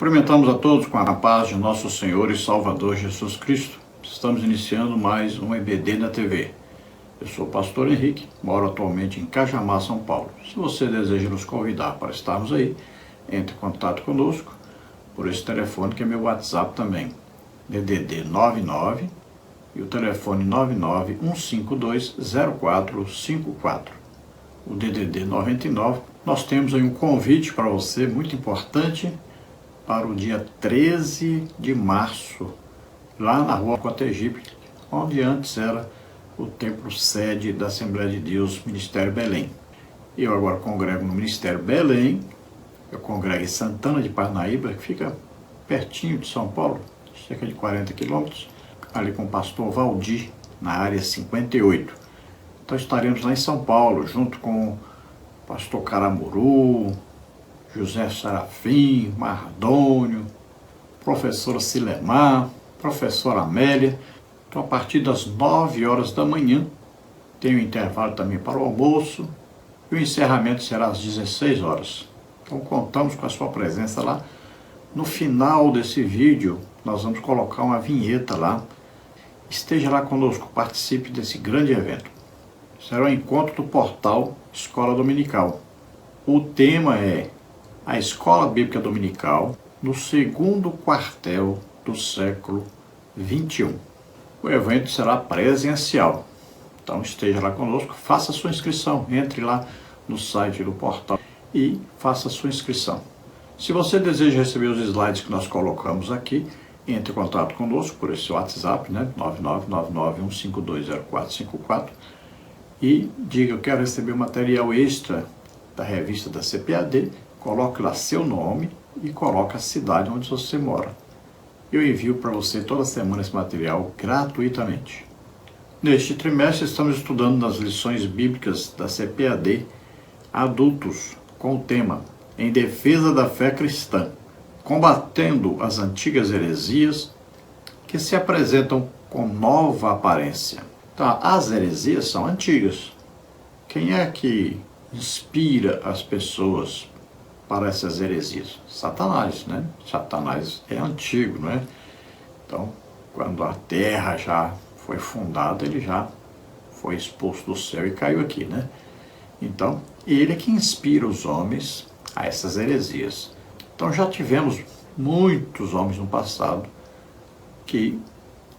Cumprimentamos a todos com a paz de nosso Senhor e Salvador Jesus Cristo. Estamos iniciando mais um EBD na TV. Eu sou o pastor Henrique, moro atualmente em Cajamar, São Paulo. Se você deseja nos convidar para estarmos aí, entre em contato conosco por esse telefone que é meu WhatsApp também, DDD 99 e o telefone 991520454. O DDD 99. Nós temos aí um convite para você muito importante para o dia 13 de março, lá na rua Cotegipe, onde antes era o templo sede da Assembleia de Deus, Ministério Belém. Eu agora congrego no Ministério Belém, eu congrego em Santana de Parnaíba, que fica pertinho de São Paulo, cerca de 40 quilômetros, ali com o pastor Valdir, na área 58. Então estaremos lá em São Paulo, junto com o pastor Caramuru, José Serafim, Mardônio, professora Silemar, professora Amélia. Então, a partir das 9 horas da manhã, tem um intervalo também para o almoço, e o encerramento será às 16 horas. Então, contamos com a sua presença lá. No final desse vídeo, nós vamos colocar uma vinheta lá. Esteja lá conosco, participe desse grande evento. Será o encontro do portal Escola Dominical. O tema é a Escola Bíblica Dominical no segundo quartel do século XXI. O evento será presencial. Então esteja lá conosco, faça a sua inscrição, entre lá no site do portal e faça a sua inscrição. Se você deseja receber os slides que nós colocamos aqui, entre em contato conosco por esse WhatsApp, né? 99991520454 e diga: eu quero receber material extra da revista da CPAD, coloque lá seu nome e coloque a cidade onde você mora. Eu envio para você toda semana esse material gratuitamente. Neste trimestre estamos estudando nas lições bíblicas da CPAD adultos com o tema Em Defesa da Fé Cristã, combatendo as antigas heresias que se apresentam com nova aparência. Então, as heresias são antigas. Quem é que inspira as pessoas para essas heresias? Satanás, né? Satanás é antigo, não é? Então, quando a terra já foi fundada, ele já foi expulso do céu e caiu aqui, né? Então, ele é que inspira os homens a essas heresias. Então, já tivemos muitos homens no passado que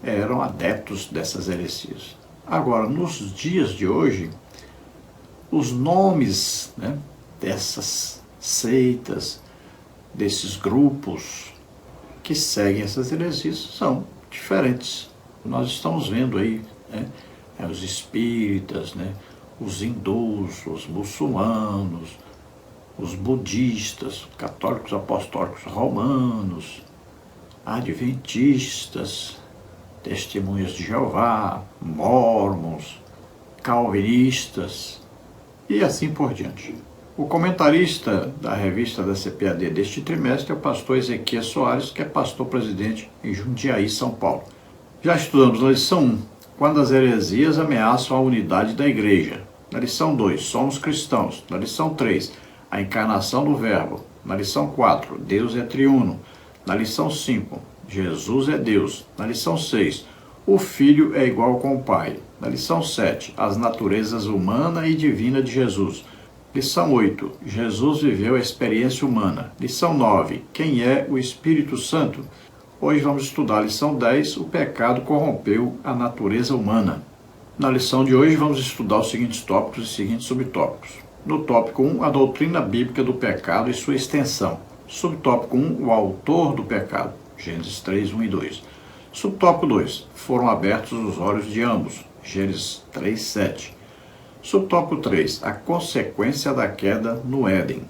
eram adeptos dessas heresias. Agora, nos dias de hoje, os nomes, né, dessas seitas, desses grupos que seguem essas heresias são diferentes. Nós estamos vendo aí, né, os espíritas, né, os hindus, os muçulmanos, os budistas, católicos apostólicos romanos, adventistas, testemunhas de Jeová, mórmons, calvinistas e assim por diante. O comentarista da revista da CPAD deste trimestre é o pastor Ezequias Soares, que é pastor presidente em Jundiaí, São Paulo. Já estudamos na lição 1, quando as heresias ameaçam a unidade da igreja. Na lição 2, somos cristãos. Na lição 3, a encarnação do Verbo. Na lição 4, Deus é triuno. Na lição 5, Jesus é Deus. Na lição 6, o Filho é igual com o Pai. Na lição 7, as naturezas humana e divina de Jesus. Lição 8, Jesus viveu a experiência humana. Lição 9, quem é o Espírito Santo? Hoje vamos estudar a lição 10, o pecado corrompeu a natureza humana. Na lição de hoje vamos estudar os seguintes tópicos e seguintes subtópicos. No tópico 1, a doutrina bíblica do pecado e sua extensão. Subtópico 1, o autor do pecado. Gênesis 3, 1 e 2. Subtópico 2, foram abertos os olhos de ambos. Gênesis 3, 7. Subtópico 3, a consequência da queda no Éden.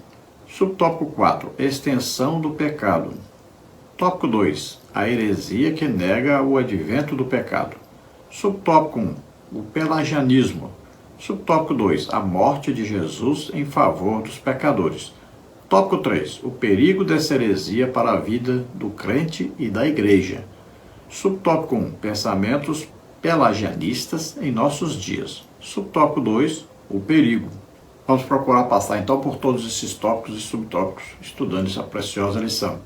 Subtópico 4, extensão do pecado. Tópico 2, a heresia que nega o advento do pecado. Subtópico 1, o pelagianismo. Subtópico 2, a morte de Jesus em favor dos pecadores. Tópico 3, o perigo dessa heresia para a vida do crente e da igreja. Subtópico 1, pensamentos pelagianistas em nossos dias. Subtópico 2, o perigo. Vamos procurar passar então por todos esses tópicos e subtópicos, estudando essa preciosa lição.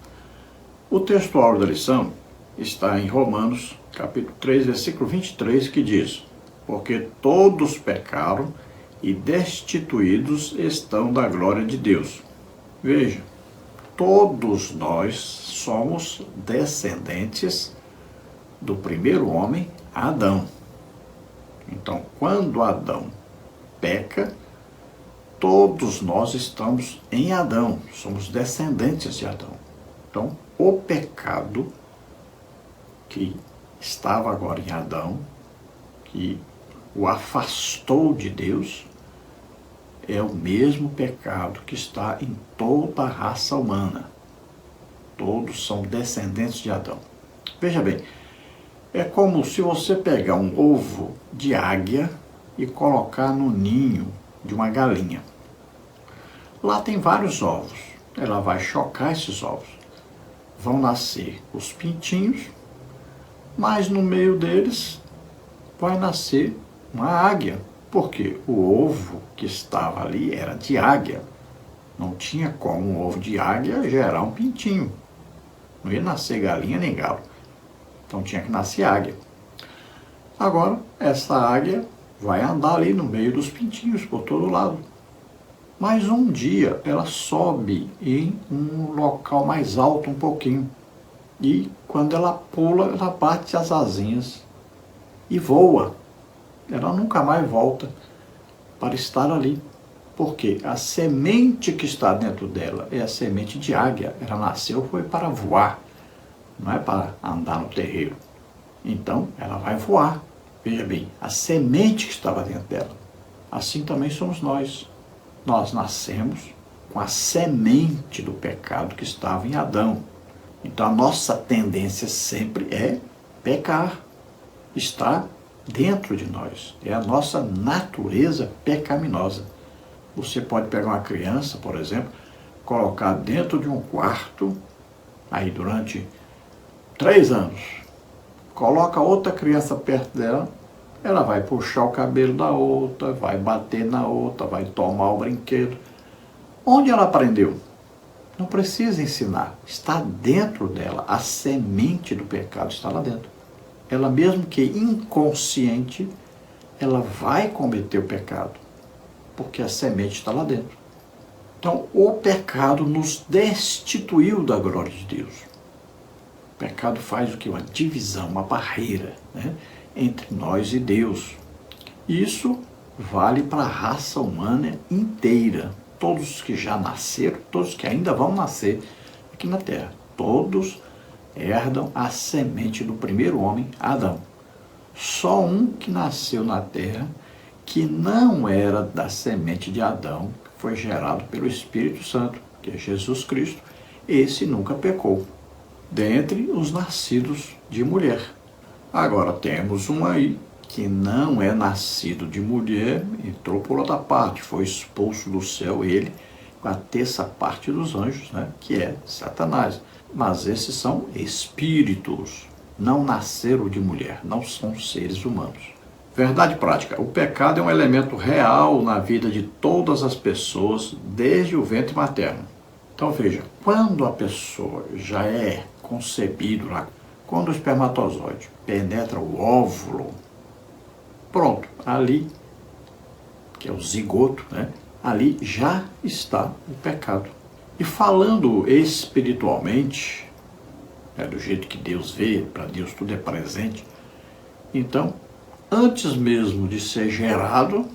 O texto áureo da lição está em Romanos, capítulo 3, versículo 23, que diz: porque todos pecaram e destituídos estão da glória de Deus. Veja, todos nós somos descendentes do primeiro homem, Adão. Então, quando Adão peca, todos nós estamos em Adão, somos descendentes de Adão. Então, o pecado que estava agora em Adão, que o afastou de Deus, é o mesmo pecado que está em toda a raça humana. Todos são descendentes de Adão. Veja bem, é como se você pegar um ovo de águia e colocar no ninho de uma galinha. Lá tem vários ovos. Ela vai chocar esses ovos. Vão nascer os pintinhos, mas no meio deles vai nascer uma águia. Porque o ovo que estava ali era de águia. Não tinha como um ovo de águia gerar um pintinho. Não ia nascer galinha nem galo. Então tinha que nascer águia. Agora, essa águia vai andar ali no meio dos pintinhos, por todo lado. Mas um dia ela sobe em um local mais alto um pouquinho. E quando ela pula, ela bate as asinhas e voa. Ela nunca mais volta para estar ali. Porque a semente que está dentro dela é a semente de águia. Ela nasceu foi para voar, não é para andar no terreiro. Então, ela vai voar. Veja bem, a semente que estava dentro dela. Assim também somos nós. Nós nascemos com a semente do pecado que estava em Adão. Então, a nossa tendência sempre é pecar. Está dentro de nós. É a nossa natureza pecaminosa. Você pode pegar uma criança, por exemplo, colocar dentro de um quarto, aí durante 3 anos. Coloca outra criança perto dela, ela vai puxar o cabelo da outra, vai bater na outra, vai tomar o brinquedo. Onde ela aprendeu? Não precisa ensinar. Está dentro dela. A semente do pecado está lá dentro. Ela mesmo que inconsciente, ela vai cometer o pecado, porque a semente está lá dentro. Então, o pecado nos destituiu da glória de Deus. O pecado faz o que? Uma divisão, uma barreira, né, entre nós e Deus. Isso vale para a raça humana inteira. Todos os que já nasceram, todos que ainda vão nascer aqui na Terra. Todos herdam a semente do primeiro homem, Adão. Só um que nasceu na terra, que não era da semente de Adão, que foi gerado pelo Espírito Santo, que é Jesus Cristo, esse nunca pecou, dentre os nascidos de mulher. Agora temos um aí, que não é nascido de mulher, entrou por outra parte, foi expulso do céu ele, com a terça parte dos anjos, né, que é Satanás. Mas esses são espíritos, não nasceram de mulher, não são seres humanos. Verdade prática, o pecado é um elemento real na vida de todas as pessoas, desde o ventre materno. Então veja, quando a pessoa já é concebido, quando o espermatozoide penetra o óvulo, pronto, ali, que é o zigoto, né, ali já está o pecado. E falando espiritualmente, do jeito que Deus vê, para Deus tudo é presente, então, antes mesmo de ser gerado,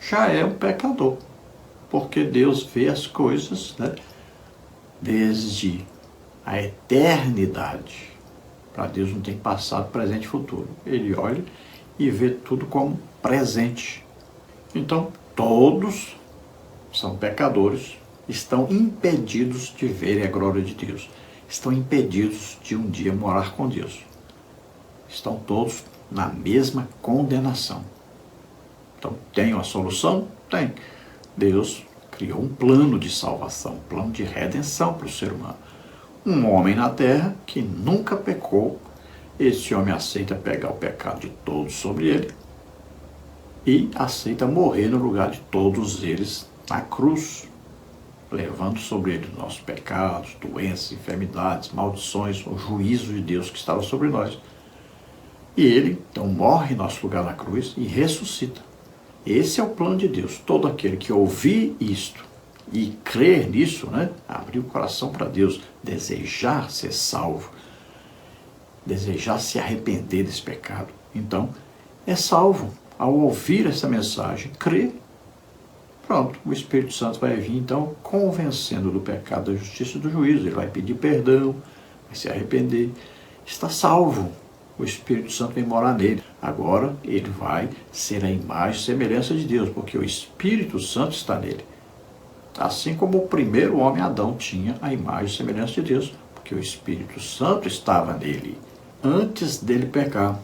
já é um pecador. Porque Deus vê as coisas, né, desde a eternidade. Para Deus não tem passado, presente e futuro. Ele olha e vê tudo como presente. Então, todos são pecadores, estão impedidos de verem a glória de Deus. Estão impedidos de um dia morar com Deus. Estão todos na mesma condenação. Então, tem uma solução? Tem. Deus criou um plano de salvação, um plano de redenção para o ser humano. Um homem na terra que nunca pecou, esse homem aceita pegar o pecado de todos sobre ele e aceita morrer no lugar de todos eles na cruz. levando sobre ele nossos pecados, doenças, enfermidades, maldições, o juízo de Deus que estava sobre nós. E ele, então, morre em nosso lugar na cruz e ressuscita. Esse é o plano de Deus. Todo aquele que ouvir isto e crer nisso, né, abrir o coração para Deus, desejar ser salvo, desejar se arrepender desse pecado, então é salvo. Ao ouvir essa mensagem, crer, pronto, o Espírito Santo vai vir então convencendo do pecado, da justiça e do juízo. Ele vai pedir perdão, vai se arrepender, está salvo. O Espírito Santo vem morar nele. Agora ele vai ser a imagem e semelhança de Deus, porque o Espírito Santo está nele. Assim como o primeiro homem, Adão, tinha a imagem e semelhança de Deus, porque o Espírito Santo estava nele antes dele pecar.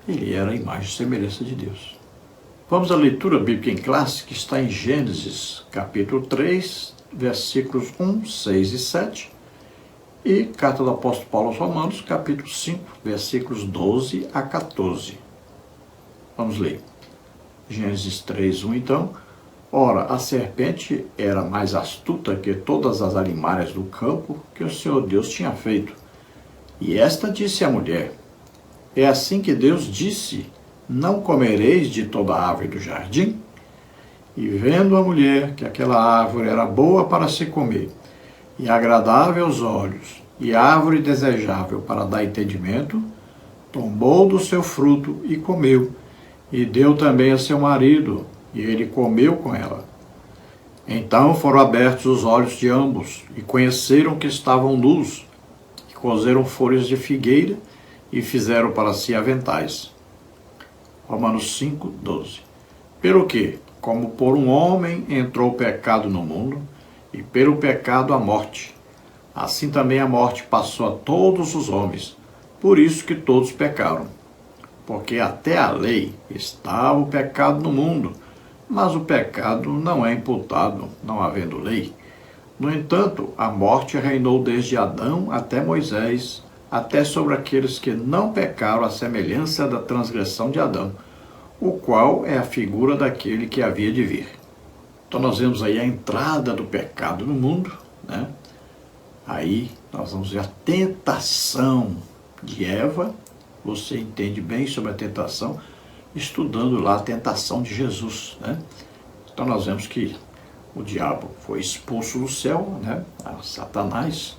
Ele era a imagem e semelhança de Deus. Vamos à leitura bíblica em classe, que está em Gênesis, capítulo 3, versículos 1, 6 e 7, e carta do apóstolo Paulo aos Romanos, capítulo 5, versículos 12 a 14. Vamos ler. Gênesis 3, 1, então. Ora, a serpente era mais astuta que todas as alimárias do campo que o Senhor Deus tinha feito. E esta disse à mulher: é assim que Deus disse: não comereis de toda a árvore do jardim? E vendo a mulher que aquela árvore era boa para se comer, e agradável aos olhos, e árvore desejável para dar entendimento, tomou do seu fruto e comeu, e deu também a seu marido, e ele comeu com ela. Então foram abertos os olhos de ambos, e conheceram que estavam nus, e coseram folhas de figueira, e fizeram para si aventais. Romanos 5, 12. Pelo que, como por um homem entrou o pecado no mundo, e pelo pecado a morte, assim também a morte passou a todos os homens, por isso que todos pecaram. Porque até a lei estava o pecado no mundo, mas o pecado não é imputado, não havendo lei. No entanto, a morte reinou desde Adão até Moisés, até sobre aqueles que não pecaram à semelhança da transgressão de Adão, o qual é a figura daquele que havia de vir. Então nós vemos aí a entrada do pecado no mundo, né? Aí nós vamos ver a tentação de Eva. Você entende bem sobre a tentação, estudando lá a tentação de Jesus, né? Então nós vemos que o diabo foi expulso do céu, né? Satanás,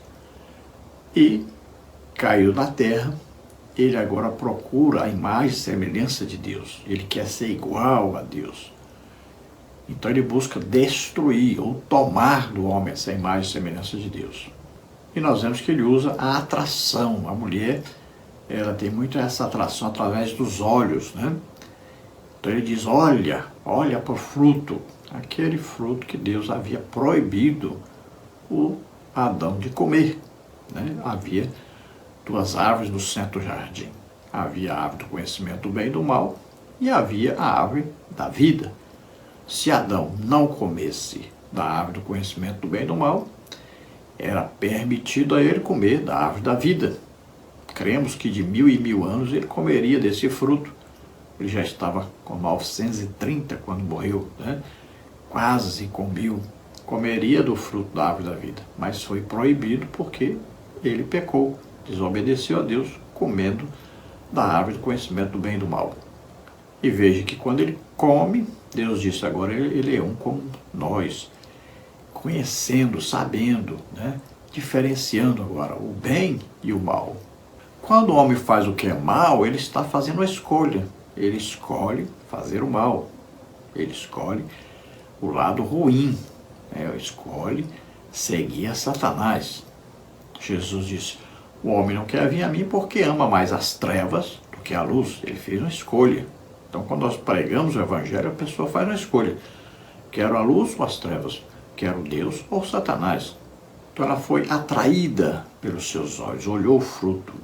e caiu na terra. Ele agora procura a imagem e semelhança de Deus. Ele quer ser igual a Deus. Então ele busca destruir ou tomar do homem essa imagem e semelhança de Deus. E nós vemos que ele usa a atração. A mulher, ela tem muito essa atração através dos olhos, né? Então ele diz: olha para o fruto, aquele fruto que Deus havia proibido o Adão de comer, né? Havia duas árvores no centro do jardim. Havia a árvore do conhecimento do bem e do mal e havia a árvore da vida. Se Adão não comesse da árvore do conhecimento do bem e do mal, era permitido a ele comer da árvore da vida. Cremos que de 1000 e 1000 anos ele comeria desse fruto. Ele já estava com 930 quando morreu, né? Quase com 1000. Comeria do fruto da árvore da vida, mas foi proibido porque ele pecou, desobedeceu a Deus, comendo da árvore do conhecimento do bem e do mal. E veja que quando ele come, Deus disse: agora ele é um como nós, conhecendo, sabendo, né? Diferenciando agora o bem e o mal. Quando o homem faz o que é mal, ele está fazendo a escolha. Ele escolhe fazer o mal. Ele escolhe o lado ruim. Ele escolhe seguir a Satanás. Jesus disse: o homem não quer vir a mim porque ama mais as trevas do que a luz. Ele fez uma escolha. Então, quando nós pregamos o Evangelho, a pessoa faz uma escolha. Quero a luz ou as trevas? Quero Deus ou Satanás? Então, ela foi atraída pelos seus olhos, olhou o fruto.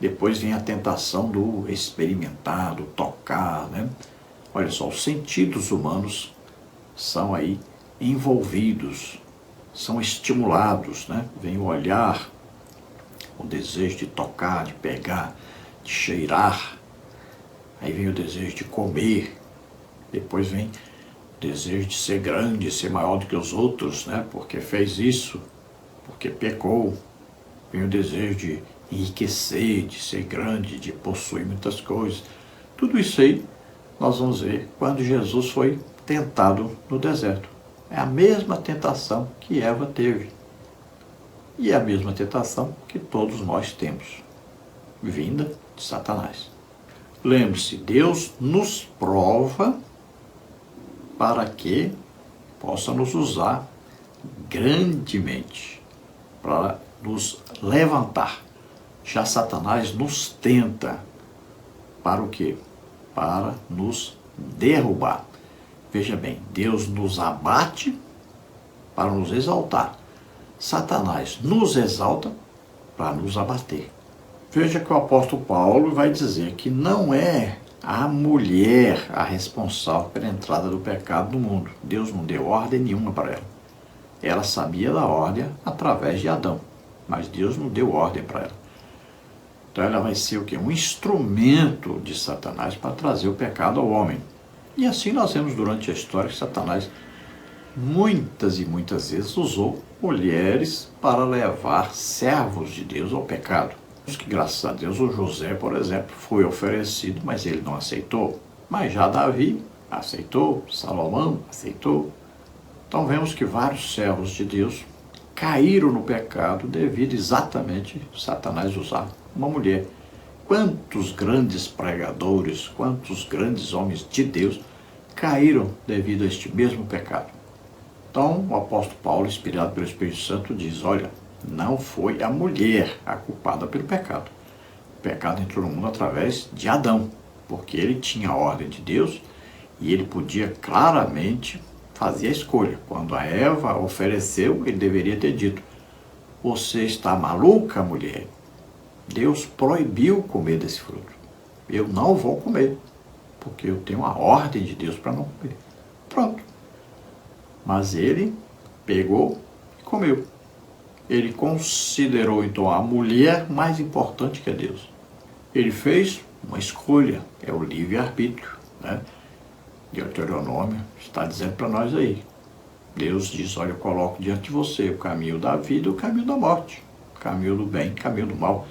Depois vem a tentação do experimentar, do tocar, né? Olha só, os sentidos humanos são aí envolvidos, são estimulados, né? Vem o olhar, o desejo de tocar, de pegar, de cheirar. Aí vem o desejo de comer. Depois vem desejo de ser grande, ser maior do que os outros, né? Porque fez isso, porque pecou. Vem o desejo de enriquecer, de ser grande, de possuir muitas coisas. Tudo isso aí nós vamos ver quando Jesus foi tentado no deserto. É a mesma tentação que Eva teve. E é a mesma tentação que todos nós temos, vinda de Satanás. Lembre-se, Deus nos prova para que possa nos usar grandemente, para nos levantar. Já Satanás nos tenta para o quê? Para nos derrubar. Veja bem, Deus nos abate para nos exaltar. Satanás nos exalta para nos abater. Veja que o apóstolo Paulo vai dizer que não é a mulher a responsável pela entrada do pecado no mundo. Deus não deu ordem nenhuma para ela. Ela sabia da ordem através de Adão, mas Deus não deu ordem para ela. Então ela vai ser o quê? Um instrumento de Satanás para trazer o pecado ao homem. E assim nós vemos durante a história que Satanás muitas e muitas vezes usou mulheres para levar servos de Deus ao pecado. Que graças a Deus o José, por exemplo, foi oferecido, mas ele não aceitou. Mas já Davi aceitou, Salomão aceitou. Então vemos que vários servos de Deus caíram no pecado devido exatamente a Satanás usar uma mulher. Quantos grandes pregadores, quantos grandes homens de Deus caíram devido a este mesmo pecado. Então o apóstolo Paulo, inspirado pelo Espírito Santo, diz, olha, não foi a mulher a culpada pelo pecado. O pecado entrou no mundo através de Adão, porque ele tinha a ordem de Deus e ele podia claramente fazer a escolha. Quando a Eva ofereceu, ele deveria ter dito, você está maluca, mulher? Deus proibiu comer desse fruto. Eu não vou comer, porque eu tenho a ordem de Deus para não comer. Pronto. Mas ele pegou e comeu. Ele considerou, então, a mulher mais importante que a Deus. Ele fez uma escolha, é o livre-arbítrio, né? Deuteronômio está dizendo para nós aí. Deus diz, olha, eu coloco diante de você o caminho da vida e o caminho da morte. O caminho do bem, o caminho do mal.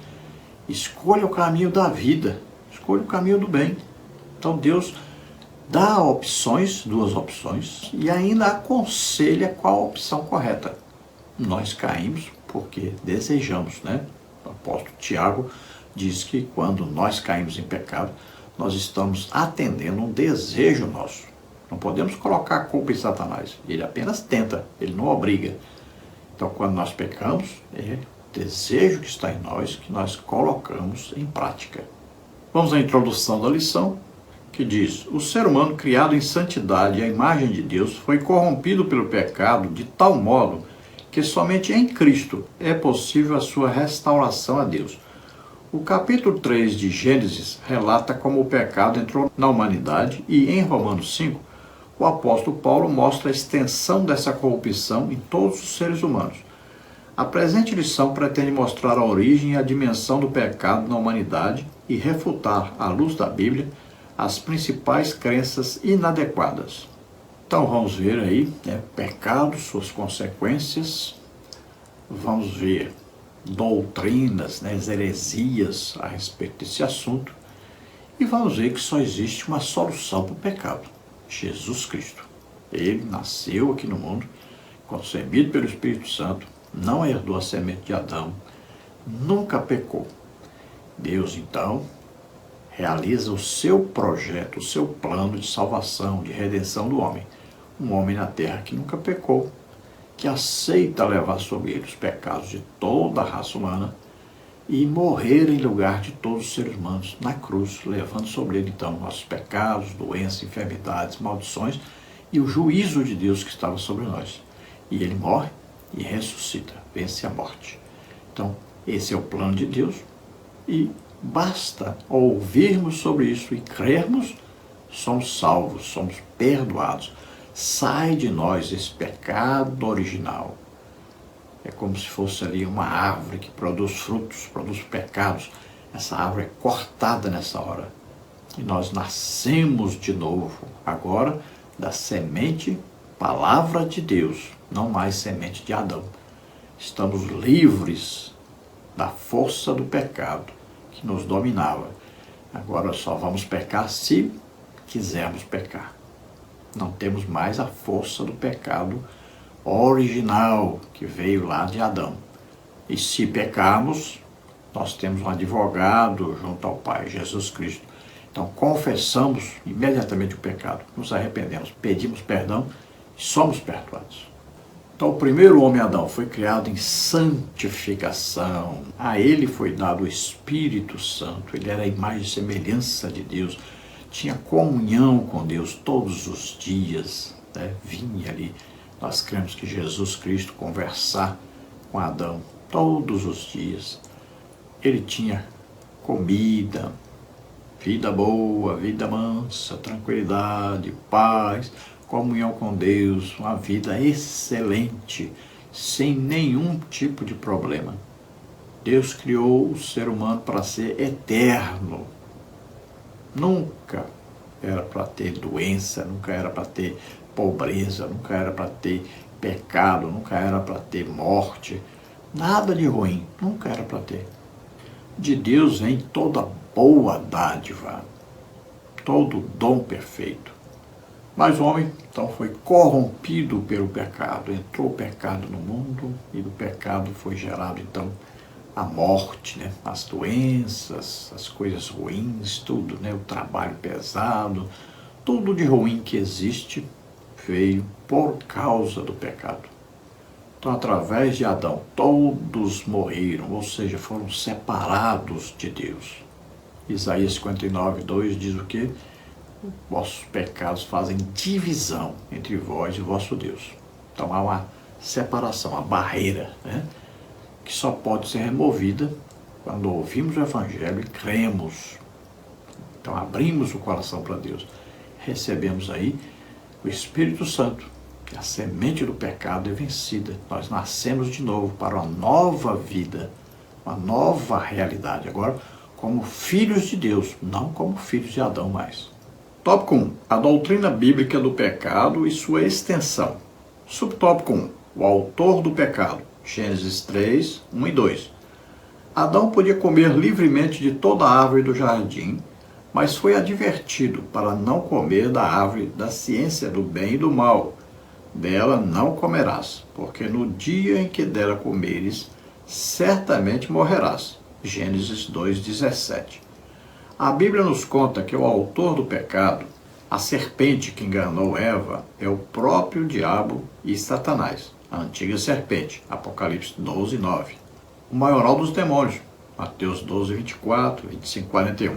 Escolha o caminho da vida, escolha o caminho do bem. Então Deus dá opções, duas opções, e ainda aconselha qual a opção correta. Nós caímos porque desejamos, né? O apóstolo Tiago diz que quando nós caímos em pecado, nós estamos atendendo um desejo nosso. Não podemos colocar a culpa em Satanás. Ele apenas tenta, ele não obriga. Então, quando nós pecamos, é o desejo que está em nós que nós colocamos em prática. Vamos à introdução da lição, que diz, o ser humano criado em santidade e à imagem de Deus foi corrompido pelo pecado de tal modo que somente em Cristo é possível a sua restauração a Deus. O capítulo 3 de Gênesis relata como o pecado entrou na humanidade e em Romanos 5, o apóstolo Paulo mostra a extensão dessa corrupção em todos os seres humanos. A presente lição pretende mostrar a origem e a dimensão do pecado na humanidade e refutar, à luz da Bíblia, as principais crenças inadequadas. Então vamos ver aí, pecado, suas consequências, vamos ver doutrinas, heresias a respeito desse assunto e vamos ver que só existe uma solução para o pecado, Jesus Cristo. Ele nasceu aqui no mundo, concebido pelo Espírito Santo, não herdou a semente de Adão, nunca pecou. Deus, então, realiza o seu projeto, o seu plano de salvação, de redenção do homem. Um homem na terra que nunca pecou, que aceita levar sobre ele os pecados de toda a raça humana e morrer em lugar de todos os seres humanos na cruz, levando sobre ele, então, nossos pecados, doenças, enfermidades, maldições e o juízo de Deus que estava sobre nós. E ele morre e ressuscita, vence a morte. Então, esse é o plano de Deus e basta ouvirmos sobre isso e crermos, somos salvos, somos perdoados. Sai de nós esse pecado original. É como se fosse ali uma árvore que produz frutos, produz pecados. Essa árvore é cortada nessa hora. E nós nascemos de novo, agora da semente, palavra de Deus, não mais semente de Adão. Estamos livres da força do pecado que nos dominava. Agora só vamos pecar se quisermos pecar. Não temos mais a força do pecado original que veio lá de Adão. E se pecarmos, nós temos um advogado junto ao Pai, Jesus Cristo. Então confessamos imediatamente o pecado, nos arrependemos, pedimos perdão e somos perdoados. Então o primeiro homem Adão foi criado em santificação. A ele foi dado o Espírito Santo. Ele era a imagem e semelhança de Deus. Tinha comunhão com Deus todos os dias, né? Vinha ali. Nós cremos que Jesus Cristo conversar com Adão todos os dias. Ele tinha comida, vida boa, vida mansa, tranquilidade, paz, comunhão com Deus, uma vida excelente, sem nenhum tipo de problema. Deus criou o ser humano para ser eterno. Nunca era para ter doença, nunca era para ter pobreza, nunca era para ter pecado, nunca era para ter morte. Nada de ruim, nunca era para ter. De Deus vem toda boa dádiva, todo dom perfeito. Mas o homem, então, foi corrompido pelo pecado. Entrou o pecado no mundo e do pecado foi gerado, então, a morte, né? As doenças, as coisas ruins, tudo, né? O trabalho pesado, tudo de ruim que existe veio por causa do pecado. Então, através de Adão, todos morreram, ou seja, foram separados de Deus. Isaías 59, 2 diz o quê? Vossos pecados fazem divisão entre vós e o vosso Deus. Então, há uma separação, uma barreira, né? Que só pode ser removida quando ouvimos o Evangelho e cremos. Então, abrimos o coração para Deus. Recebemos aí o Espírito Santo, que a semente do pecado é vencida. Nós nascemos de novo para uma nova vida, uma nova realidade. Agora, como filhos de Deus, não como filhos de Adão mais. Tópico 1. A doutrina bíblica do pecado e sua extensão. Subtópico 1. O autor do pecado. Gênesis 3, 1 e 2. Adão podia comer livremente de toda a árvore do jardim, mas foi advertido para não comer da árvore da ciência do bem e do mal. Dela não comerás, porque no dia em que dela comeres, certamente morrerás. Gênesis 2,17. A Bíblia nos conta que o autor do pecado, a serpente que enganou Eva, é o próprio diabo e Satanás, a antiga serpente. Apocalipse 12, 9. O maioral dos demônios, Mateus 12, 24, 25, 41.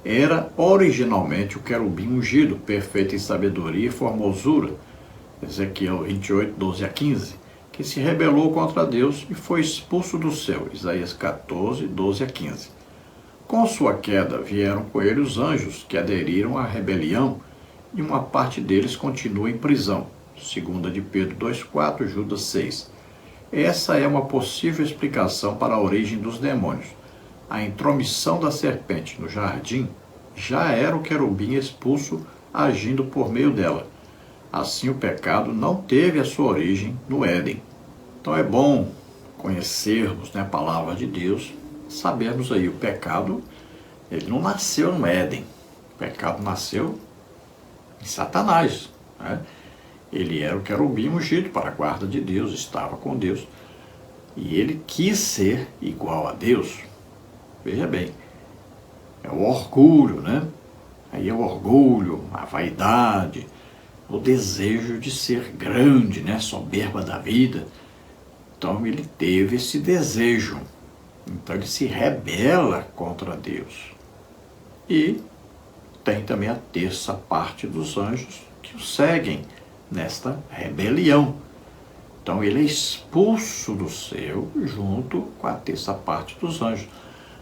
Era originalmente o querubim ungido, perfeito em sabedoria e formosura, Ezequiel 28, 12 a 15, que se rebelou contra Deus e foi expulso do céu, Isaías 14, 12 a 15. Com sua queda vieram com ele os anjos que aderiram à rebelião e uma parte deles continua em prisão, 2 de Pedro 2,4, Judas 6. Essa é uma possível explicação para a origem dos demônios. A intromissão da serpente no jardim já era o querubim expulso agindo por meio dela. Assim, o pecado não teve a sua origem no Éden. Então é bom conhecermos, né, a palavra de Deus, sabermos aí, o pecado, ele não nasceu no Éden. O pecado nasceu em Satanás, né? Ele era o querubim ungido para a guarda de Deus, estava com Deus. E ele quis ser igual a Deus. Veja bem, é o orgulho, né? Aí é o orgulho, a vaidade, o desejo de ser grande, né? Soberba da vida. Então ele teve esse desejo. Então ele se rebela contra Deus. E tem também a terça parte dos anjos que o seguem nesta rebelião. Então ele é expulso do céu junto com a terça parte dos anjos.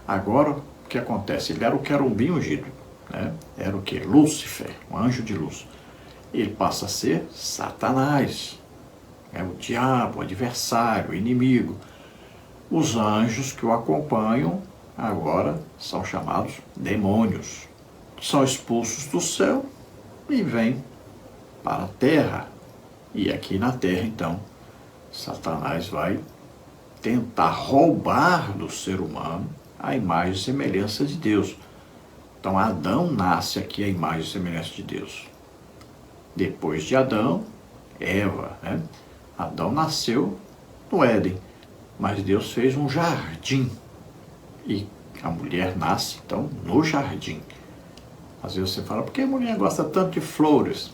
Agora, o que acontece? Ele era o querubim ungido, né? Era o que? Lúcifer, um anjo de luz. Ele passa a ser Satanás, é o diabo, o adversário, o inimigo. Os anjos que o acompanham agora são chamados demônios. São expulsos do céu e vêm para a terra. E aqui na terra, então, Satanás vai tentar roubar do ser humano a imagem e semelhança de Deus. Então Adão nasce aqui a imagem e semelhança de Deus. Depois de Adão, Eva, né? Adão nasceu no Éden, mas Deus fez um jardim e a mulher nasce, então, no jardim. Às vezes você fala, por que a mulher gosta tanto de flores?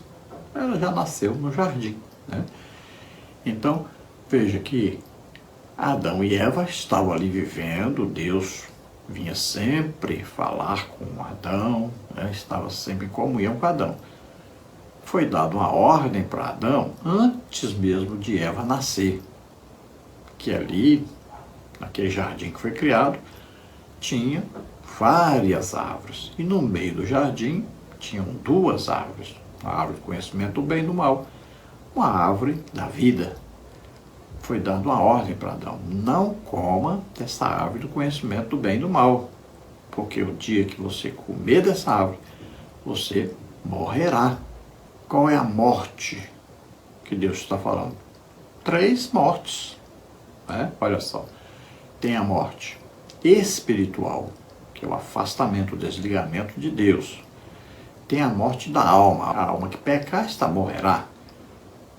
Ela já nasceu no jardim, né? Então, veja que Adão e Eva estavam ali vivendo, Deus vinha sempre falar com Adão, né? Estava sempre em comunhão com Adão. Foi dada uma ordem para Adão antes mesmo de Eva nascer, que ali, naquele jardim que foi criado, tinha várias árvores. E no meio do jardim tinham duas árvores. A árvore do conhecimento do bem e do mal, uma árvore da vida. Foi dando uma ordem para Adão: não coma dessa árvore do conhecimento do bem e do mal, porque o dia que você comer dessa árvore, você morrerá. Qual é a morte que Deus está falando? 3 mortes, né? Olha só, tem a morte espiritual, que é o afastamento, o desligamento de Deus. Tem a morte da alma, a alma que pecar, esta morrerá.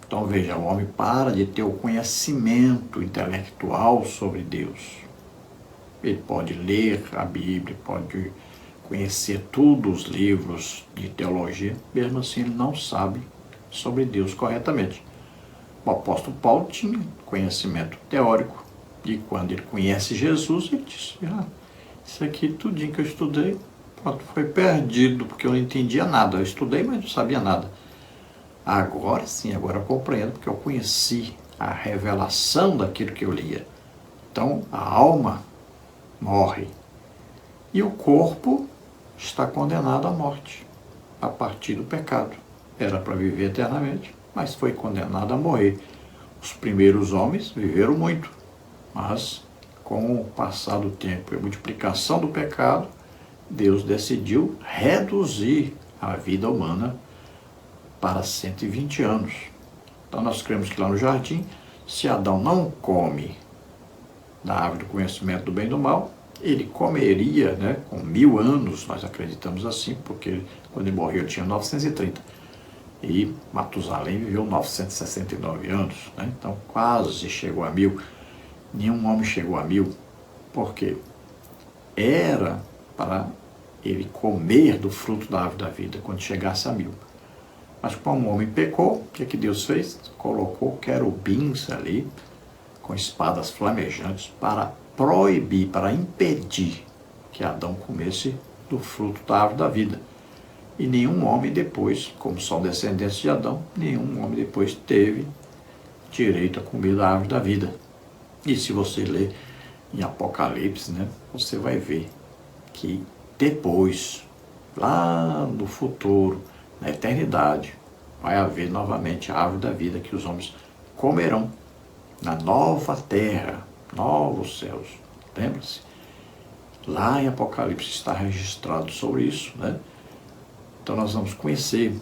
Então veja, o homem para de ter o conhecimento intelectual sobre Deus. Ele pode ler a Bíblia, pode conhecer todos os livros de teologia, mesmo assim ele não sabe sobre Deus corretamente. O apóstolo Paulo tinha conhecimento teórico, e quando ele conhece Jesus, ele disse: isso aqui tudinho que eu estudei, pronto, foi perdido, porque eu não entendia nada. Eu estudei, mas não sabia nada. Agora sim, agora eu compreendo, porque eu conheci a revelação daquilo que eu lia. Então, a alma morre. E o corpo está condenado à morte, a partir do pecado. Era para viver eternamente, mas foi condenado a morrer. Os primeiros homens viveram muito, mas com o passar do tempo e a multiplicação do pecado, Deus decidiu reduzir a vida humana para 120 anos. Então nós cremos que lá no jardim, se Adão não come da árvore do conhecimento do bem e do mal, ele comeria, né, com 1000 anos, nós acreditamos assim, porque quando ele morreu ele tinha 930. E Matusalém viveu 969 anos, né? Então quase chegou a 1000. Nenhum homem chegou a 1000, porque era para ele comer do fruto da árvore da vida quando chegasse a 1000. Mas como o homem pecou, o que Deus fez? Colocou querubins ali, com espadas flamejantes, para proibir, para impedir que Adão comesse do fruto da árvore da vida. E nenhum homem depois, como são descendentes de Adão, nenhum homem depois teve direito a comer da árvore da vida. E se você ler em Apocalipse, né, você vai ver que depois, lá no futuro, na eternidade, vai haver novamente a árvore da vida que os homens comerão na nova terra, novos céus. Lembra-se? Lá em Apocalipse está registrado sobre isso, né? Então nós vamos conhecer.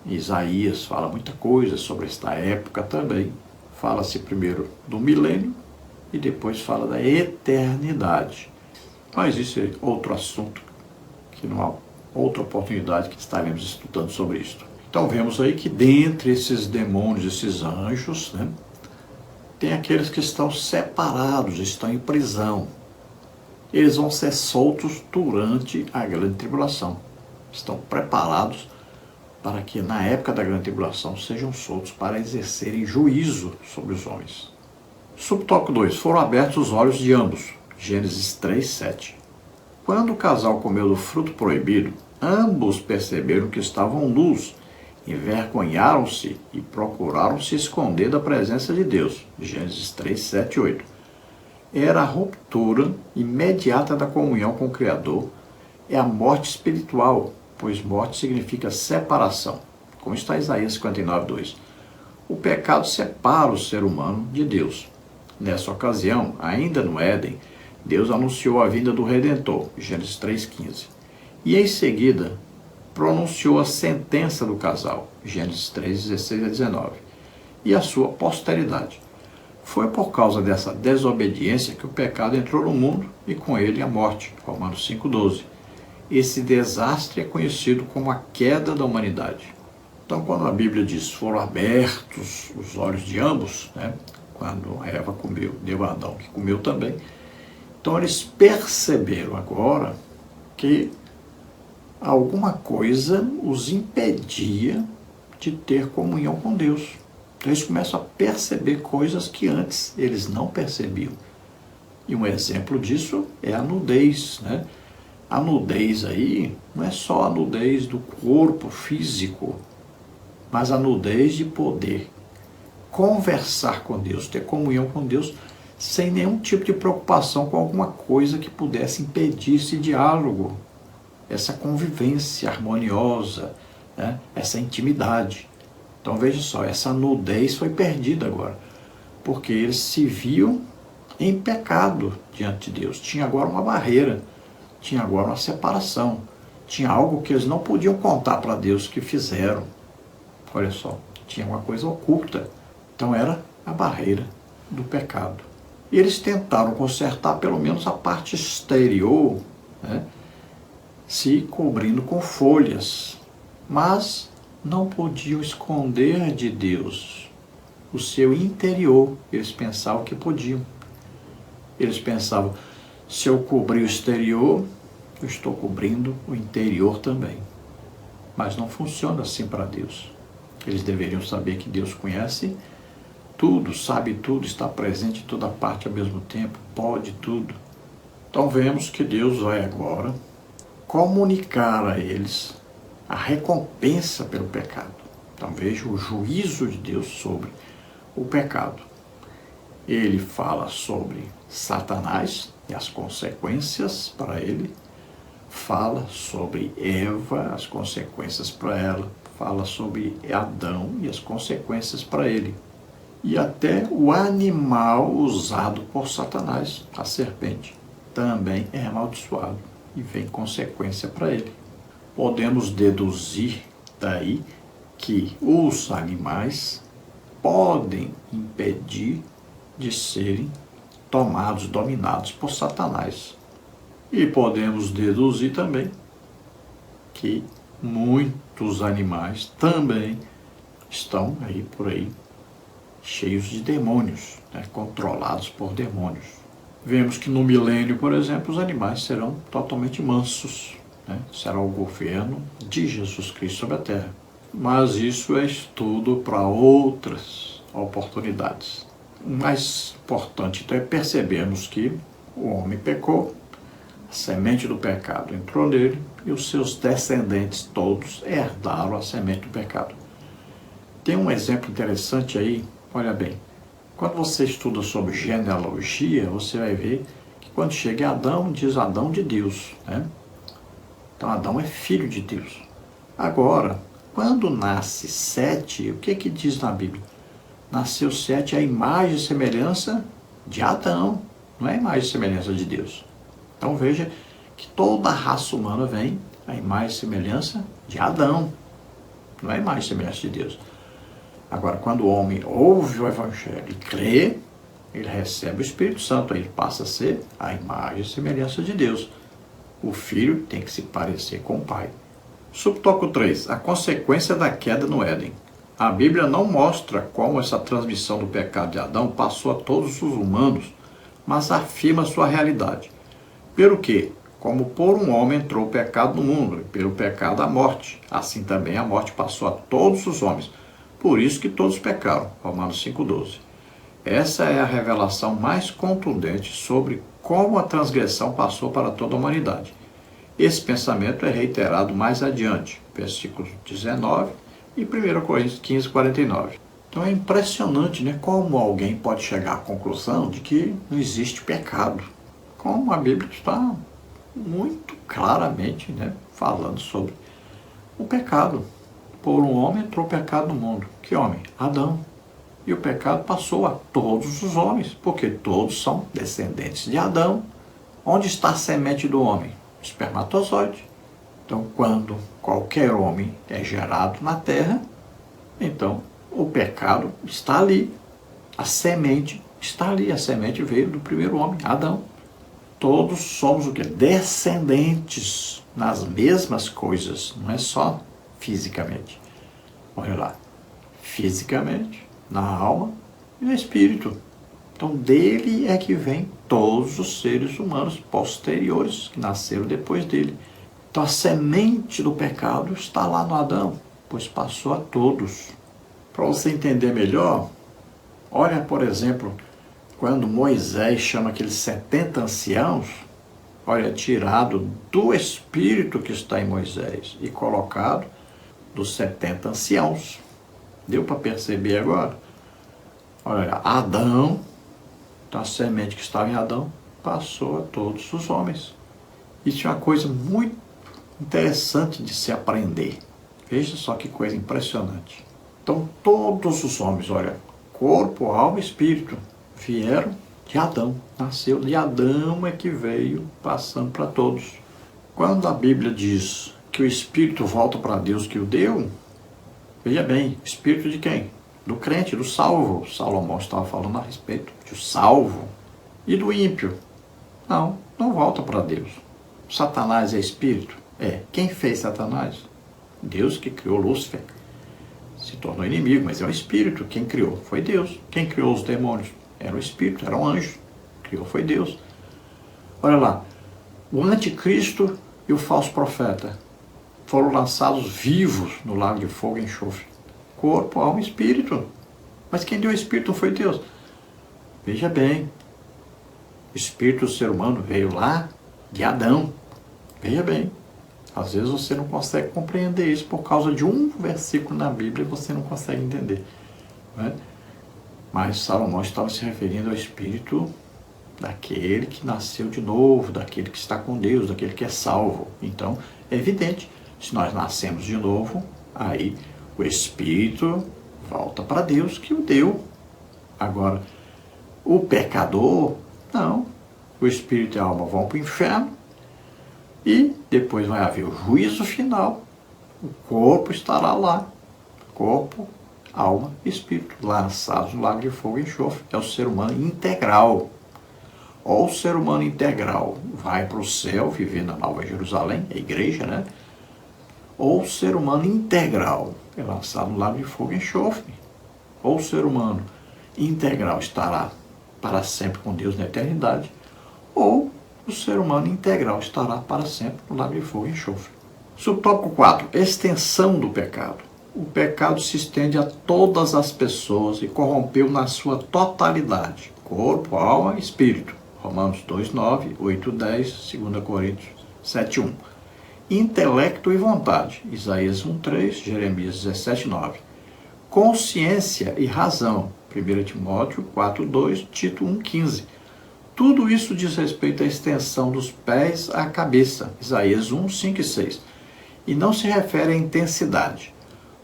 Isaías fala muita coisa sobre esta época também. Fala-se primeiro do milênio e depois fala da eternidade. Mas isso é outro assunto, que não há outra oportunidade que estaremos estudando sobre isso. Então vemos aí que dentre esses demônios, esses anjos, né, tem aqueles que estão separados, estão em prisão. Eles vão ser soltos durante a grande tribulação. Estão preparados para que na época da grande tribulação sejam soltos para exercerem juízo sobre os homens. Subtópico 2. Foram abertos os olhos de ambos. Gênesis 3, 7. Quando o casal comeu do fruto proibido, ambos perceberam que estavam nus, envergonharam-se e procuraram se esconder da presença de Deus. Gênesis 3, 7 e 8. Era a ruptura imediata da comunhão com o Criador. É a morte espiritual, pois morte significa separação, como está em Isaías 59, 2. O pecado separa o ser humano de Deus. Nessa ocasião, ainda no Éden, Deus anunciou a vinda do Redentor, Gênesis 3,15. E em seguida, pronunciou a sentença do casal, Gênesis 3, 16 a 19, e a sua posteridade. Foi por causa dessa desobediência que o pecado entrou no mundo e com ele a morte, Romanos 5,12. Esse desastre é conhecido como a queda da humanidade. Então, quando a Bíblia diz foram abertos os olhos de ambos, né? Quando Eva comeu, deu a Adão que comeu também, então eles perceberam agora que alguma coisa os impedia de ter comunhão com Deus. Então eles começam a perceber coisas que antes eles não percebiam. E um exemplo disso é a nudez, né? A nudez aí não é só a nudez do corpo físico, mas a nudez de poder conversar com Deus, ter comunhão com Deus, sem nenhum tipo de preocupação com alguma coisa que pudesse impedir esse diálogo, essa convivência harmoniosa, né? Essa intimidade. Então veja só, essa nudez foi perdida agora, porque eles se viam em pecado diante de Deus. Tinha agora uma barreira, tinha agora uma separação, tinha algo que eles não podiam contar para Deus que fizeram. Olha só, tinha uma coisa oculta. Então era a barreira do pecado. E eles tentaram consertar pelo menos a parte exterior, né, se cobrindo com folhas, mas não podiam esconder de Deus o seu interior. Eles pensavam que podiam. Eles pensavam, se eu cobrir o exterior, eu estou cobrindo o interior também. Mas não funciona assim para Deus. Eles deveriam saber que Deus conhece tudo, sabe tudo, está presente em toda parte ao mesmo tempo, pode tudo. Então vemos que Deus vai agora comunicar a eles a recompensa pelo pecado. Então veja o juízo de Deus sobre o pecado. Ele fala sobre Satanás e as consequências para ele, fala sobre Eva, as consequências para ela, fala sobre Adão e as consequências para ele. E até o animal usado por Satanás, a serpente, também é amaldiçoado e vem consequência para ele. Podemos deduzir daí que os animais podem impedir de serem tomados, dominados por Satanás. E podemos deduzir também que muitos animais também estão aí por aí cheios de demônios, né, controlados por demônios. Vemos que no milênio, por exemplo, os animais serão totalmente mansos, né? Será o governo de Jesus Cristo sobre a terra. Mas isso é estudo para outras oportunidades. O mais importante então é percebermos que o homem pecou, a semente do pecado entrou nele e os seus descendentes todos herdaram a semente do pecado. Tem um exemplo interessante aí. Olha bem, quando você estuda sobre genealogia, você vai ver que quando chega Adão, diz Adão de Deus, né? Então Adão é filho de Deus. Agora, quando nasce Sete, o que diz na Bíblia? Nasceu Sete a imagem e semelhança de Adão, não é a imagem e semelhança de Deus. Então veja que toda a raça humana vem a imagem e semelhança de Adão, não é a imagem e semelhança de Deus. Agora, quando o homem ouve o Evangelho e crê, ele recebe o Espírito Santo, aí ele passa a ser a imagem e semelhança de Deus. O filho tem que se parecer com o pai. Subtópico 3. A consequência da queda no Éden. A Bíblia não mostra como essa transmissão do pecado de Adão passou a todos os humanos, mas afirma sua realidade. Pelo que, como por um homem entrou o pecado no mundo, e pelo pecado a morte, assim também a morte passou a todos os homens. Por isso que todos pecaram, Romanos 5,12. Essa é a revelação mais contundente sobre como a transgressão passou para toda a humanidade. Esse pensamento é reiterado mais adiante, versículos 19 e 1 Coríntios 15, 49. Então é impressionante, né, como alguém pode chegar à conclusão de que não existe pecado. Como a Bíblia está muito claramente, né, falando sobre o pecado. Por um homem entrou o pecado no mundo. Que homem? Adão. E o pecado passou a todos os homens, porque todos são descendentes de Adão. Onde está a semente do homem? Espermatozoide. Então, quando qualquer homem é gerado na terra, então o pecado está ali. A semente está ali. A semente veio do primeiro homem, Adão. Todos somos o quê? Descendentes nas mesmas coisas, não é só fisicamente. Olha lá, fisicamente, na alma e no espírito. Então, dele é que vem todos os seres humanos posteriores, que nasceram depois dele. Então, a semente do pecado está lá no Adão, pois passou a todos. Para você entender melhor, olha, por exemplo, quando Moisés chama aqueles 70 anciãos, olha, tirado do espírito que está em Moisés e colocado dos 70 anciãos. Deu para perceber agora? Olha, Adão, então a semente que estava em Adão, passou a todos os homens. Isso é uma coisa muito interessante de se aprender. Veja só que coisa impressionante. Então, todos os homens, olha, corpo, alma e espírito, vieram de Adão. Nasceu de Adão é que veio passando para todos. Quando a Bíblia diz que o espírito volta para Deus que o deu, veja bem, espírito de quem? Do crente, do salvo. Salomão estava falando a respeito do salvo. E do ímpio? Não, não volta para Deus. Satanás é espírito? É. Quem fez Satanás? Deus que criou Lúcifer. Se tornou inimigo, mas é um espírito. Quem criou? Foi Deus. Quem criou os demônios? Era o espírito, era um anjo. Criou foi Deus. Olha lá, o anticristo e o falso profeta foram lançados vivos no lago de fogo e enxofre. Corpo, alma e espírito. Mas quem deu o espírito não foi Deus. Veja bem, o espírito do ser humano veio lá de Adão. Veja bem, às vezes você não consegue compreender isso por causa de um versículo na Bíblia e você não consegue entender. Não é? Mas Salomão estava se referindo ao espírito daquele que nasceu de novo, daquele que está com Deus, daquele que é salvo. Então, é evidente, se nós nascemos de novo, aí o espírito volta para Deus que o deu. Agora, o pecador, não. O espírito e a alma vão para o inferno e depois vai haver o juízo final. O corpo estará lá. Corpo, alma e espírito, lançados no lago de fogo e enxofre. É o ser humano integral. Ou o ser humano integral vai para o céu, viver na Nova Jerusalém, a igreja, né? Ou o ser humano integral é lançado no lago de fogo e enxofre. Ou o ser humano integral estará para sempre com Deus na eternidade, ou o ser humano integral estará para sempre no lago de fogo e enxofre. Subtópico 4. Extensão do pecado. O pecado se estende a todas as pessoas e corrompeu na sua totalidade, corpo, alma e espírito. Romanos 2:9, 8:10, 2 Coríntios 7:1. Intelecto e vontade, Isaías 1:3, Jeremias 17:9. Consciência e razão, 1 Timóteo 4:2, Tito 1:15. Tudo isso diz respeito à extensão dos pés à cabeça, Isaías 1:5 e 6. E não se refere à intensidade.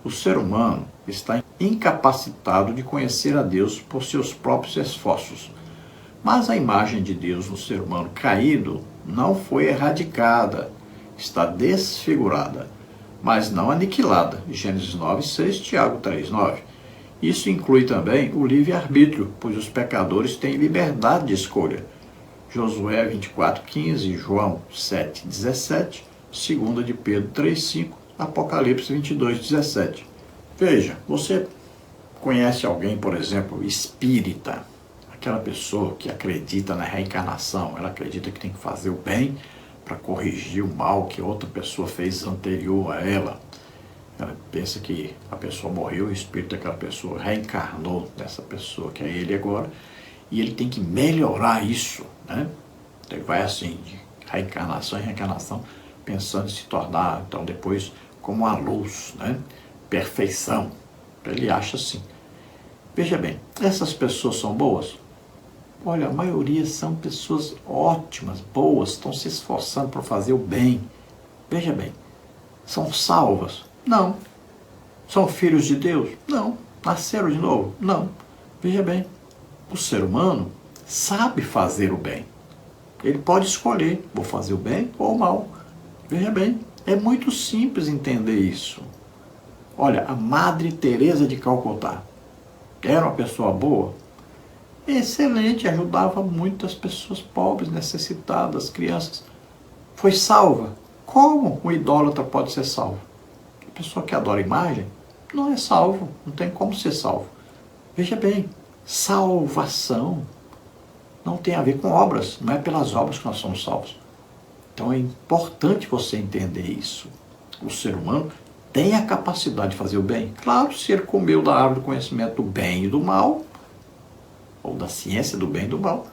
O ser humano está incapacitado de conhecer a Deus por seus próprios esforços. Mas a imagem de Deus no ser humano caído não foi erradicada, está desfigurada, mas não aniquilada. Gênesis 9:6, Tiago 3:9. Isso inclui também o livre-arbítrio, pois os pecadores têm liberdade de escolha. Josué 24:15, João 7:17, 2 de Pedro 3:5, Apocalipse 22:17. Veja, você conhece alguém, por exemplo, espírita, aquela pessoa que acredita na reencarnação, ela acredita que tem que fazer o bem para corrigir o mal que outra pessoa fez anterior a ela. Ela pensa que a pessoa morreu, o espírito daquela pessoa reencarnou nessa pessoa, que é ele agora, e ele tem que melhorar isso, né? Então ele vai assim, de reencarnação em reencarnação, pensando em se tornar, então, depois como a luz, né? Perfeição. Ele acha assim. Veja bem, essas pessoas são boas? Olha, a maioria são pessoas ótimas, boas, estão se esforçando para fazer o bem. Veja bem, são salvas? Não. São filhos de Deus? Não. Nasceram de novo? Não. Veja bem, o ser humano sabe fazer o bem. Ele pode escolher, vou fazer o bem ou o mal. Veja bem, É muito simples entender isso. Olha, a Madre Teresa de Calcutá era uma pessoa boa? Excelente, ajudava muitas pessoas pobres, necessitadas, crianças. Foi salva? Como um idólatra pode ser salvo? A pessoa que adora imagem não é salvo, não tem como ser salvo. Veja bem, salvação não tem a ver com obras, não é pelas obras que nós somos salvos. Então é importante você entender isso. O ser humano tem a capacidade de fazer o bem. Claro, se ele comeu da árvore do conhecimento do bem e do mal, ou da ciência do bem e do mal,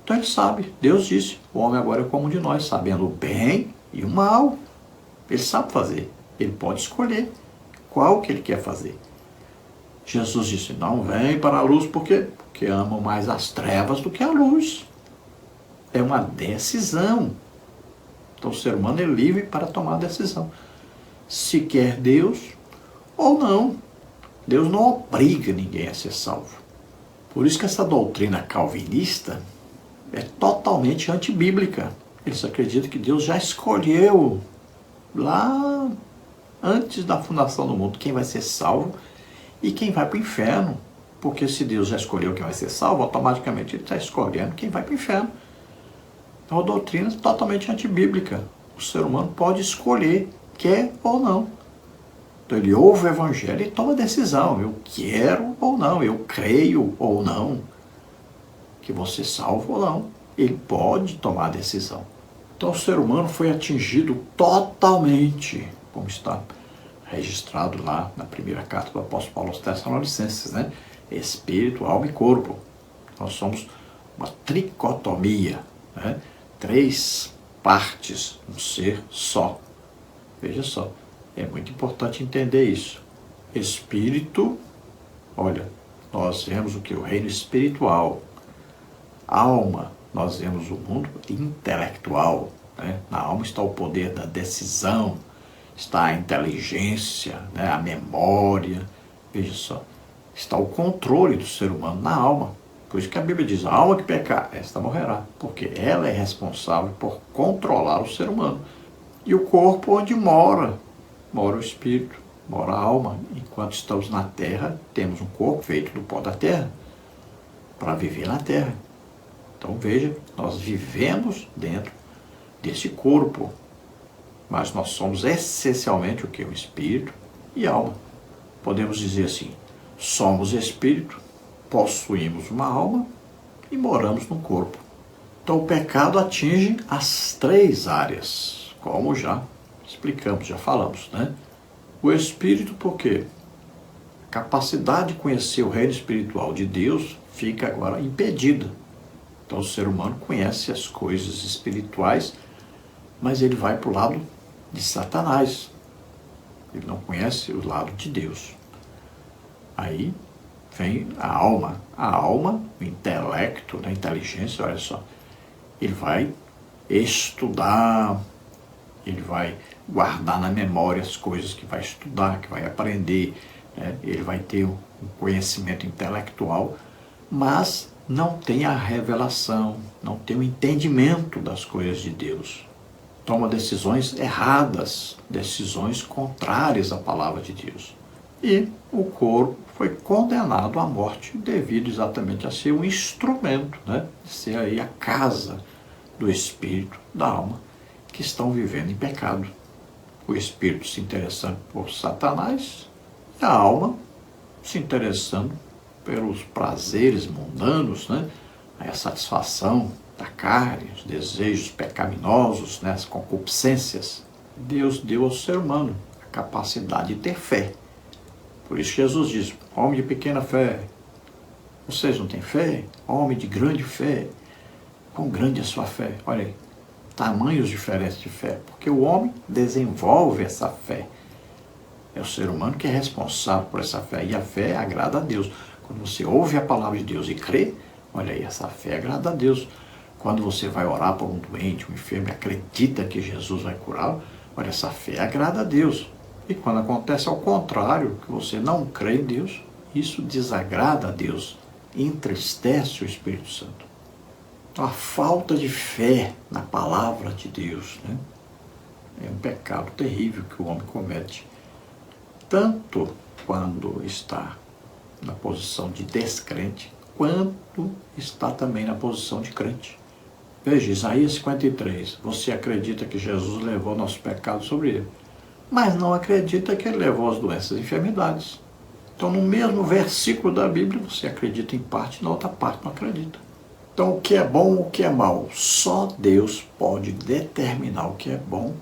então ele sabe. Deus disse, o homem agora é como um de nós, sabendo o bem e o mal. Ele sabe fazer. Ele pode escolher qual que ele quer fazer. Jesus disse, não vem para a luz porque amam mais as trevas do que a luz. É uma decisão. Então o ser humano é livre para tomar a decisão. Se quer Deus ou não. Deus não obriga ninguém a ser salvo. Por isso que essa doutrina calvinista é totalmente antibíblica. Eles acreditam que Deus já escolheu lá antes da fundação do mundo quem vai ser salvo e quem vai para o inferno. Porque se Deus já escolheu quem vai ser salvo, automaticamente ele está escolhendo quem vai para o inferno. Então a doutrina é totalmente antibíblica. O ser humano pode escolher, quer ou não. Então ele ouve o evangelho e toma decisão. Eu quero ou não, eu creio ou não. Que vou ser salvo ou não. Ele pode tomar a decisão. Então o ser humano foi atingido totalmente, como está registrado lá na primeira carta do apóstolo Paulo aos Tessalonicenses, né? Espírito, alma e corpo. Nós somos uma tricotomia, né? 3 partes, um ser só. Veja só, é muito importante entender isso. Espírito, olha, nós vemos o que? O reino espiritual. Alma, nós vemos o mundo intelectual, né? Na alma está o poder da decisão, está a inteligência, né? A memória, veja só, está o controle do ser humano na alma. Por isso que a Bíblia diz, a alma que pecar, esta morrerá, porque ela é responsável por controlar o ser humano. E o corpo onde mora o espírito, mora a alma. Enquanto estamos na terra, temos um corpo feito do pó da terra, para viver na terra. Então veja, nós vivemos dentro desse corpo, mas nós somos essencialmente o que? O espírito e alma. Podemos dizer assim, somos espírito, possuímos uma alma e moramos no corpo. Então o pecado atinge as 3 áreas, como já explicamos, já falamos, né? O espírito, por quê? A capacidade de conhecer o reino espiritual de Deus fica agora impedida. Então o ser humano conhece as coisas espirituais, mas ele vai para o lado de Satanás. Ele não conhece o lado de Deus. Aí vem a alma. A alma, o intelecto, a inteligência, olha só. Ele vai estudar, ele vai guardar na memória as coisas que vai estudar, que vai aprender, né? Ele vai ter um conhecimento intelectual, mas não tem a revelação, não tem o entendimento das coisas de Deus. Toma decisões erradas, decisões contrárias à palavra de Deus. E o corpo foi condenado à morte devido exatamente a ser um instrumento, né? De ser aí a casa do espírito, da alma, que estão vivendo em pecado. O espírito se interessando por Satanás e a alma se interessando pelos prazeres mundanos, né? A satisfação da carne, os desejos pecaminosos, né? As concupiscências. Deus deu ao ser humano a capacidade de ter fé. Por isso Jesus diz, homem de pequena fé, vocês não têm fé? Homem de grande fé, quão grande é a sua fé? Olha aí, tamanhos diferentes de fé, porque o homem desenvolve essa fé. É o ser humano que é responsável por essa fé, e a fé agrada a Deus. Quando você ouve a palavra de Deus e crê, olha aí, essa fé agrada a Deus. Quando você vai orar por um doente, um enfermo, e acredita que Jesus vai curá-lo, olha, essa fé agrada a Deus. E quando acontece ao contrário, que você não crê em Deus, isso desagrada a Deus, entristece o Espírito Santo. Então, a falta de fé na palavra de Deus, né? É um pecado terrível que o homem comete, tanto quando está na posição de descrente, quanto está também na posição de crente. Veja, Isaías 53, você acredita que Jesus levou nossos pecados sobre ele, mas não acredita que ele levou as doenças e enfermidades. Então, no mesmo versículo da Bíblia, você acredita em parte, na outra parte não acredita. Então, o que é bom, o que é mal, só Deus pode determinar o que é bom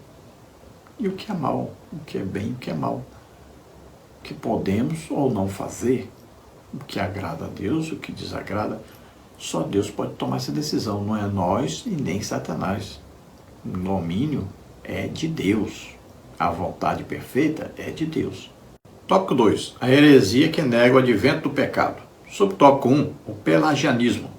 e o que é mal, o que é bem e o que é mal. O que podemos ou não fazer, o que agrada a Deus, o que desagrada, só Deus pode tomar essa decisão, não é nós e nem Satanás. O domínio é de Deus, a vontade perfeita é de Deus. Tópico 2. A heresia que nega o advento do pecado. Subtópico 1. O pelagianismo.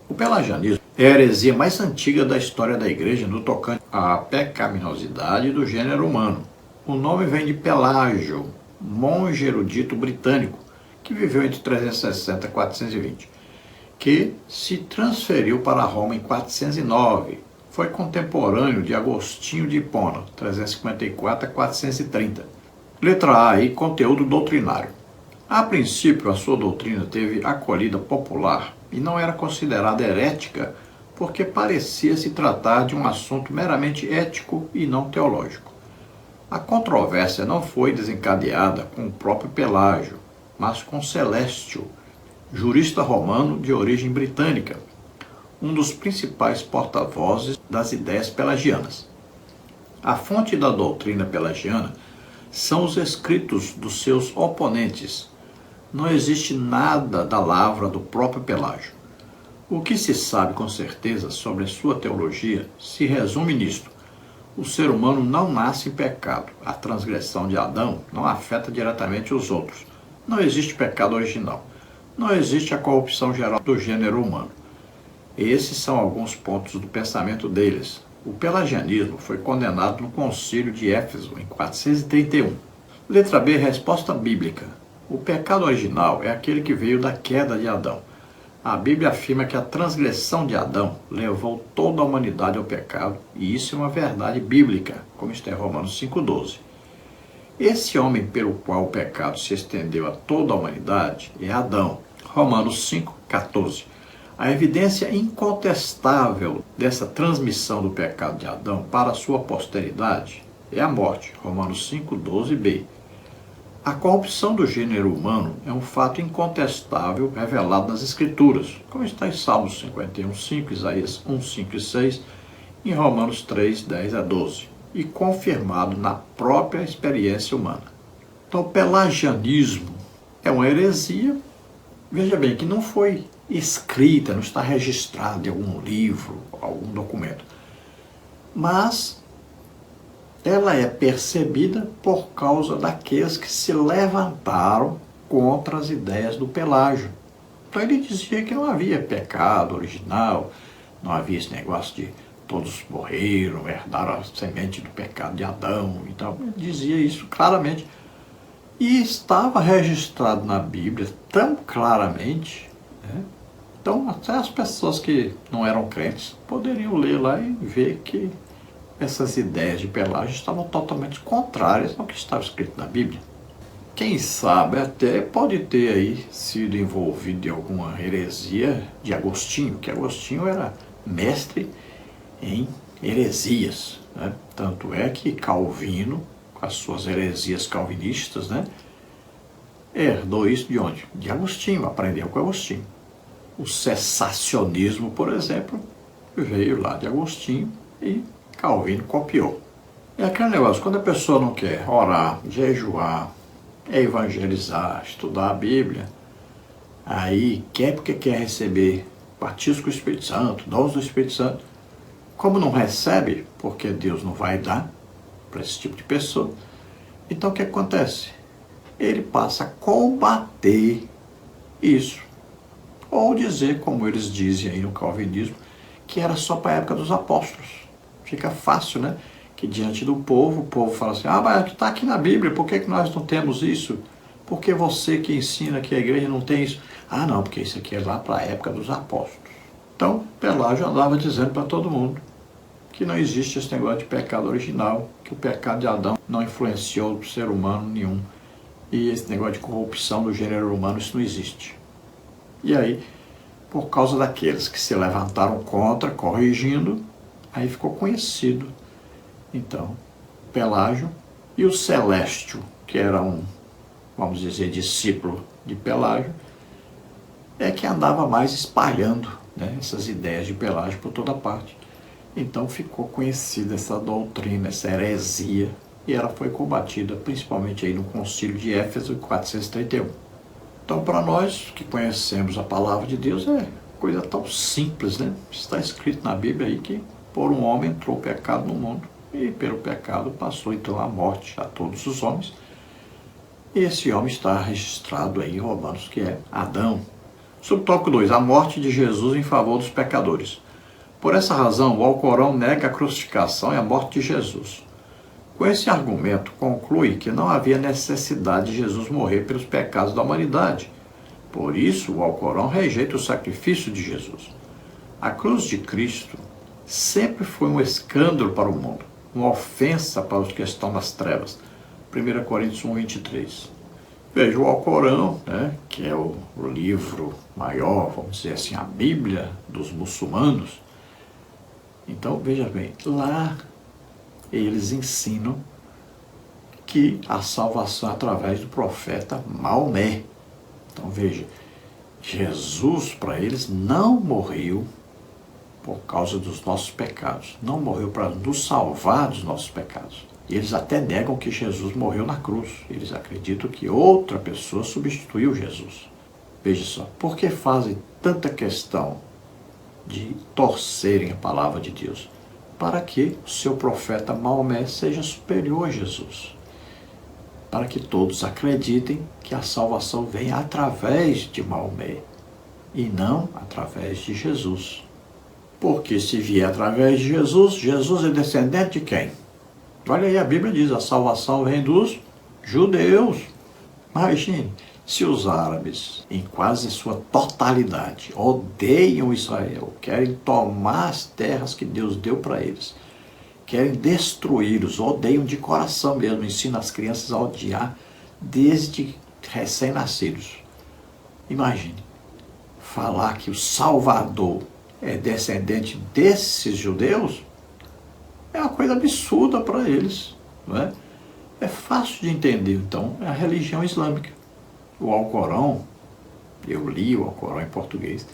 O pelagianismo é a heresia mais antiga da história da igreja no tocante à pecaminosidade do gênero humano. O nome vem de Pelágio, monge erudito britânico, que viveu entre 360 e 420, que se transferiu para Roma em 409. Foi contemporâneo de Agostinho de Hipona, 354 a 430. Letra A aí, conteúdo doutrinário. A princípio, a sua doutrina teve acolhida popular e não era considerada herética porque parecia se tratar de um assunto meramente ético e não teológico. A controvérsia não foi desencadeada com o próprio Pelágio, mas com Celestio, jurista romano de origem britânica, um dos principais porta-vozes das ideias pelagianas. A fonte da doutrina pelagiana são os escritos dos seus oponentes. Não existe nada da lavra do próprio Pelágio. O que se sabe com certeza sobre a sua teologia se resume nisto: o ser humano não nasce em pecado. A transgressão de Adão não afeta diretamente os outros. Não existe pecado original. Não existe a corrupção geral do gênero humano. Esses são alguns pontos do pensamento deles. O pelagianismo foi condenado no Concílio de Éfeso, em 431. Letra B, resposta bíblica. O pecado original é aquele que veio da queda de Adão. A Bíblia afirma que a transgressão de Adão levou toda a humanidade ao pecado, e isso é uma verdade bíblica, como está em Romanos 5,12. Esse homem pelo qual o pecado se estendeu a toda a humanidade é Adão. Romanos 5,14. A evidência incontestável dessa transmissão do pecado de Adão para a sua posteridade é a morte. Romanos 5,12b. A corrupção do gênero humano é um fato incontestável revelado nas Escrituras, como está em Salmos 51,5, Isaías 1,5 e 6, em Romanos 3:10 a 12, e confirmado na própria experiência humana. Então, o pelagianismo é uma heresia, veja bem, que não foi escrita, não está registrada em algum livro, algum documento, mas ela é percebida por causa daqueles que se levantaram contra as ideias do Pelágio. Então ele dizia que não havia pecado original, não havia esse negócio de todos morreram, herdaram a semente do pecado de Adão e tal. Ele dizia isso claramente. E estava registrado na Bíblia tão claramente, né? Então até as pessoas que não eram crentes poderiam ler lá e ver que essas ideias de Pelágio estavam totalmente contrárias ao que estava escrito na Bíblia. Quem sabe até pode ter aí sido envolvido em alguma heresia de Agostinho, que Agostinho era mestre em heresias, né? Tanto é que Calvino, com as suas heresias calvinistas, né, herdou isso de onde? De Agostinho, aprendeu com Agostinho. O cessacionismo, por exemplo, veio lá de Agostinho e Calvino copiou. É aquele negócio, quando a pessoa não quer orar, jejuar, evangelizar, estudar a Bíblia, aí quer porque quer receber batismo com o Espírito Santo, dons do Espírito Santo. Como não recebe, porque Deus não vai dar para esse tipo de pessoa, então o que acontece? Ele passa a combater isso. Ou dizer, como eles dizem aí no calvinismo, que era só para a época dos apóstolos. Fica fácil, né? Que diante do povo, o povo fala assim, mas está aqui na Bíblia, por que nós não temos isso? Por que você que ensina que a igreja não tem isso? Ah, não, porque isso aqui é lá para a época dos apóstolos. Então, Pelágio andava dizendo para todo mundo que não existe esse negócio de pecado original, que o pecado de Adão não influenciou o ser humano nenhum. E esse negócio de corrupção do gênero humano, isso não existe. E aí, por causa daqueles que se levantaram contra, corrigindo, aí ficou conhecido. Então, Pelágio e o Celestio, que era um, vamos dizer, discípulo de Pelágio, é que andava mais espalhando, né, essas ideias de Pelágio por toda parte. Então ficou conhecida essa doutrina, essa heresia, e ela foi combatida principalmente aí no Concílio de Éfeso, em 431. Então, para nós que conhecemos a palavra de Deus, é coisa tão simples, né? Está escrito na Bíblia aí que por um homem entrou o pecado no mundo, e pelo pecado passou então a morte a todos os homens. E esse homem está registrado aí em Romanos, que é Adão. Subtópico 2. A morte de Jesus em favor dos pecadores. Por essa razão, o Alcorão nega a crucificação e a morte de Jesus. Com esse argumento, conclui que não havia necessidade de Jesus morrer pelos pecados da humanidade. Por isso, o Alcorão rejeita o sacrifício de Jesus. A cruz de Cristo sempre foi um escândalo para o mundo, uma ofensa para os que estão nas trevas. 1 Coríntios 1, 23. Veja, o Alcorão, né, que é o livro maior, vamos dizer assim, a Bíblia dos muçulmanos. Então, veja bem, lá eles ensinam que a salvação é através do profeta Maomé. Então, veja, Jesus, para eles, não morreu por causa dos nossos pecados. Não morreu para nos salvar dos nossos pecados. E eles até negam que Jesus morreu na cruz. Eles acreditam que outra pessoa substituiu Jesus. Veja só, por que fazem tanta questão de torcerem a palavra de Deus? Para que o seu profeta Maomé seja superior a Jesus. Para que todos acreditem que a salvação vem através de Maomé e não através de Jesus. Porque se vier através de Jesus, Jesus é descendente de quem? Olha aí, a Bíblia diz, a salvação vem dos judeus. Imagine, se os árabes, em quase sua totalidade, odeiam Israel, querem tomar as terras que Deus deu para eles, querem destruí-los, odeiam de coração mesmo, ensinam as crianças a odiar desde recém-nascidos. Imagine, falar que o Salvador é descendente desses judeus, é uma coisa absurda para eles, não é? É fácil de entender, então, é a religião islâmica. O Alcorão, eu li o Alcorão em português,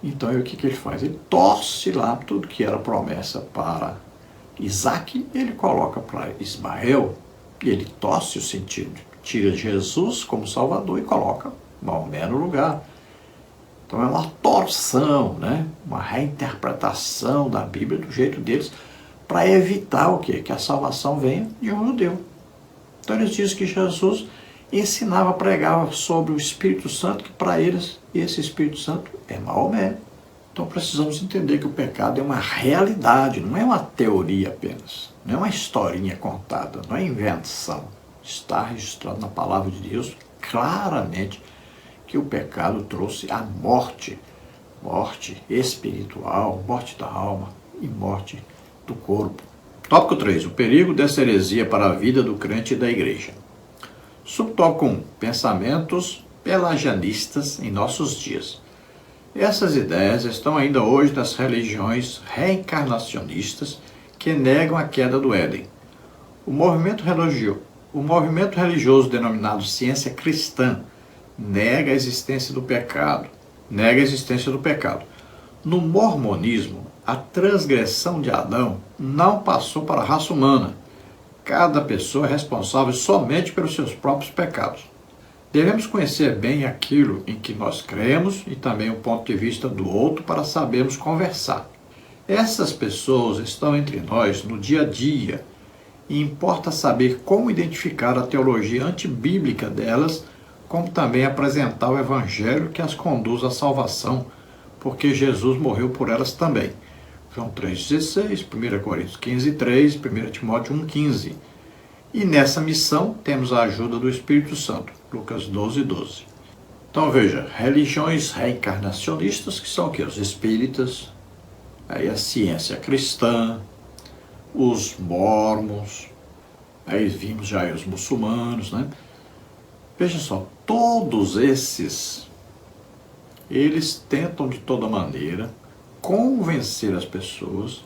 então o que ele faz? Ele torce lá tudo que era promessa para Isaac, ele coloca para Ismael, e ele torce o sentido, tira Jesus como Salvador e coloca Maomé no lugar. Então é uma torção, né? Uma reinterpretação da Bíblia do jeito deles, para evitar o quê? Que a salvação venha de um judeu. Então eles dizem que Jesus ensinava, pregava sobre o Espírito Santo, que para eles esse Espírito Santo é Maomé. Então precisamos entender que o pecado é uma realidade, não é uma teoria apenas, não é uma historinha contada, não é invenção. Está registrado na palavra de Deus claramente que o pecado trouxe a morte, morte espiritual, morte da alma e morte do corpo. Tópico 3. O perigo dessa heresia para a vida do crente e da igreja. Subtópico 1. Pensamentos pelagianistas em nossos dias. Essas ideias estão ainda hoje nas religiões reencarnacionistas que negam a queda do Éden. O movimento religioso denominado ciência cristã nega a existência do pecado. No mormonismo, a transgressão de Adão não passou para a raça humana. Cada pessoa é responsável somente pelos seus próprios pecados. Devemos conhecer bem aquilo em que nós cremos e também o ponto de vista do outro para sabermos conversar. Essas pessoas estão entre nós no dia a dia e importa saber como identificar a teologia antibíblica delas, como também apresentar o evangelho que as conduz à salvação, porque Jesus morreu por elas também. João 3,16, 1 Coríntios 15,3, 1 Timóteo 1,15. E nessa missão temos a ajuda do Espírito Santo, Lucas 12,12. Então veja, religiões reencarnacionistas, que são o quê? Os espíritas, aí a ciência cristã, os mormons, aí vimos já os muçulmanos, né? Veja só, todos esses, eles tentam de toda maneira convencer as pessoas